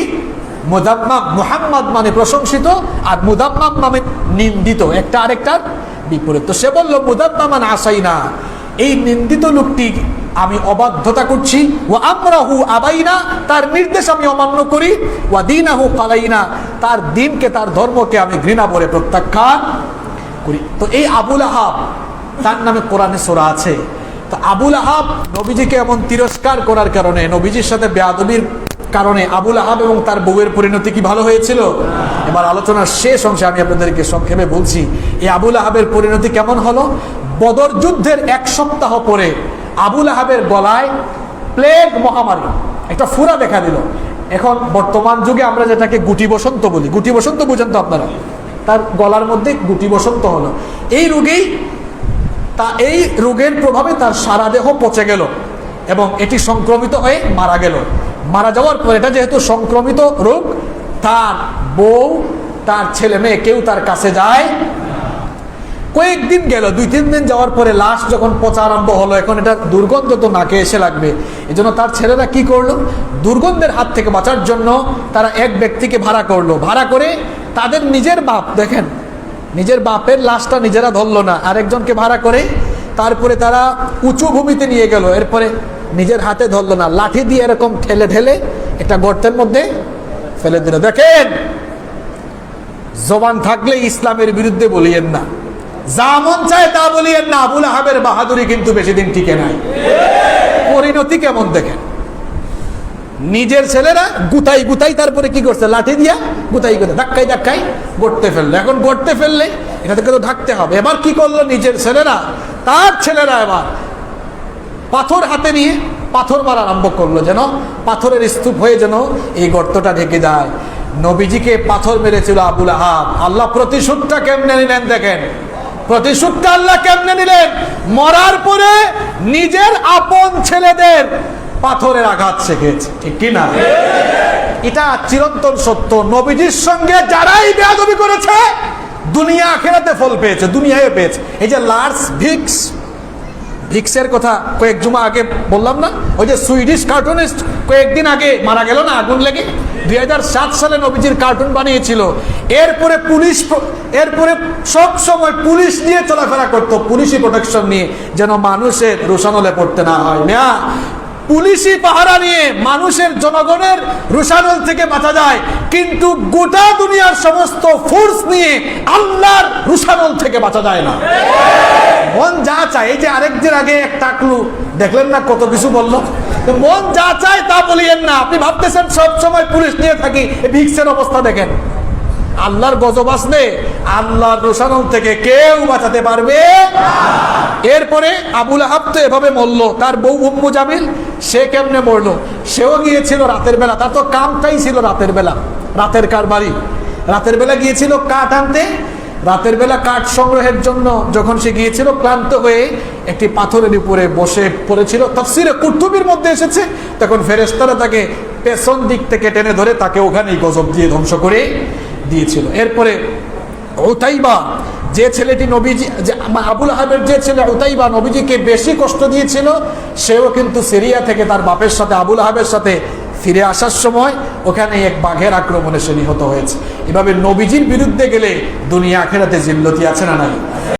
মুদাম্মাম। মুহাম্মদ মানে প্রশংসিত, আর মুদাম্মাম মানে নিন্দিত, একটা আরেকটার বিপরীত। তো সে বলল মুদাম্মামান আসাইনা, এই নিন্দিত লোকটি আমি অবাধ্যতা করছি, ওয়া আমরাহু আবাইনা, তার নির্দেশ আমি অমান্য করি, ওয়া দীনাহু কালাইনা, তার দিনকে, তার ধর্মকে আমি ঘৃণা করে প্রত্যাখ্যান করি। তো এই আবু লাহাব, তার নামে কোরআনে সূরা আছে। তো আবু লাহাব নবীজিকে এমন তিরস্কার করার কারণে, নবীজির সাথে বেয়াদবির কারণে আবুল আহাব এবং তার বউয়ের পরিণতি কি ভালো হয়েছিল? এবার আলোচনার শেষ অংশে আমি আপনাদেরকে সংক্ষেপে বলছি এই আবুল আহাবের পরিণতি কেমন হলো। বদর যুদ্ধের 1 সপ্তাহ পরে আবুল আহাবের গলায় প্লেগ মহামারী একটা ফুরা দেখা দিল। এখন বর্তমান যুগে আমরা যেটাকে গুটি বসন্ত বলি, গুটি বসন্ত বুঝেন তো আপনারা, তার গলার মধ্যে গুটি বসন্ত হলো। এই রোগের প্রভাবে তার সারা দেহ পচে গেল এবং এটি সংক্রমিত হয়ে মারা গেল। মারা যাওয়ার পর, এটা যেহেতু সংক্রমিত রোগ, তার বউ তার ছেলে মেয়ে কেউ তার কাছে যায়। কয়েকদিন গেল, 2-3 দিন যাওয়ার পরে লাশ যখন পচা আরম্ভ হলো, এখন এটা দুর্গন্ধ তো নাকে এসে লাগবে। এজন্য তার ছেলেরা কি করলো, দুর্গন্ধের হাত থেকে বাঁচার জন্য তারা এক ব্যক্তিকে ভাড়া করলো। ভাড়া করে তাদের নিজের বাপ, দেখেন নিজের বাপের লাশটা নিজেরা ধরলো না, আরেকজনকে ভাড়া করে তারপরে তারা উঁচু ভূমিতে নিয়ে গেল। এরপরে নিজের হাতে ধরলো না, লাঠি দিয়ে এরকম ঠেলে ঠেলে একটা গর্তের মধ্যে ফেলে দিল। দেখেন, জবান থাকলে ইসলামের বিরুদ্ধে বলিয়েন না, যা মন চায় তা বলিয়েন না। আবুল আহাবের বাহাদুরি কিন্তু বেশি দিন টিকে নাই। পরিণতি কেমন দেখেন, নিজের ছেলেরা গুতাই গুতাই তারপরে কি করছে, লাঠি দিয়া গুতাই গুতাই ধাক্কাই ধাক্কাই গড়তে ফেললো। এখন গড়তে ফেললে এটা থেকে তো ঢাকতে হবে। এবার কি করলো, নিজের ছেলেরা, তার ছেলেরা এবার পাথর হাতে নিয়ে পাথর মারা আরম্ভ করলো, যেন পাথরের স্তূপ হয়ে যেন এই গর্তটা ঢেকে যায়। নবীজিকে পাথর মেরেছিল আবুল আহাব। আল্লাহ প্রতিশোধটা কেমনে নিলেন দেখেন, প্রতিশোধটা আল্লাহ কেমনে নিলেন। মরার পরে নিজের আপন ছেলেদের পাথরের আঘাত শিখেছে, ঠিক কিনা? এটা চিরন্তন সত্য। নবীজির সঙ্গে যারাই বেয়াদবি করেছে দুনিয়া আখিরাতে ফল পেয়েছে, দুনিয়ায় পেয়েছে। এই যে লার্স ভিক্সের কথা কয়েক জুমা আগে বললাম না, ওই যে সুইডিশ কার্টুনিস্ট কয়েকদিন আগে মারা গেল না আগুন লেগে, 2007 সালে নবীজির কার্টুন বানিয়েছিল। এরপরে সব সময় পুলিশ নিয়ে চলাফেরা করতো, পুলিশি প্রোটেকশন নিয়ে, যেন মানুষের রোশানলে পড়তে না হয়। না, পুলিশি পাহারা নিয়ে মানুষের, জনগণের রোশানল থেকে বাঁচা যায়, কিন্তু গোটা দুনিয়ার সমস্ত ফোর্স নিয়ে আল্লাহর রোশানল থেকে বাঁচা যায় না। মন যা চায়, এই যে আরেকদিন আগে এক টাকলু দেখলেন না কত কিছু বললো, মন যা চায় তা বলিয়েন না। আপনি ভাবতেছেন সব সময় পুলিশ নিয়ে থাকি, ভিক্সের অবস্থা দেখেন। আল্লাহর গজব আসলে আল্লাহর রোশানল থেকে কেউ বাঁচাতে পারবে। এরপরে আবুল আহাব তো এভাবে মরল। তার বউ উম্মু জামিল, সে কেমনে মরলো, সেও গিয়েছিল রাতের বেলা। তার তো কামটাই ছিল রাতের বেলা, রাতের কারবারি। রাতের বেলা গিয়েছিল কাঠ আনতে। রাতের বেলা কাঠ সংগ্রহের জন্য যখন সে গিয়েছিল, ক্লান্ত হয়ে একটি পাথরের উপরে বসে পড়েছিল। তাফসিরে কুরতুবীর মধ্যে এসেছে, তখন ফেরেশতারা তাকে পেছন দিক থেকে টেনে ধরে তাকে ওখানেই গজব দিয়ে ধ্বংস করে দিয়েছিল। এরপরে উতাইবা, যে ছেলেটি নবীজি, আবুল আহাবের যে ছেলে উতাইবা নবীজিকে বেশি কষ্ট দিয়েছিল, সেও কিন্তু সিরিয়া থেকে তার বাপের সাথে, আবুল আহাবের সাথে ফিরে আসার সময় ওখানে এক বাঘের আক্রমণে সে নিহত হয়েছে। এভাবে নবীজির বিরুদ্ধে গেলে দুনিয়া আখিরাতে জিল্লতি আছে না নাই?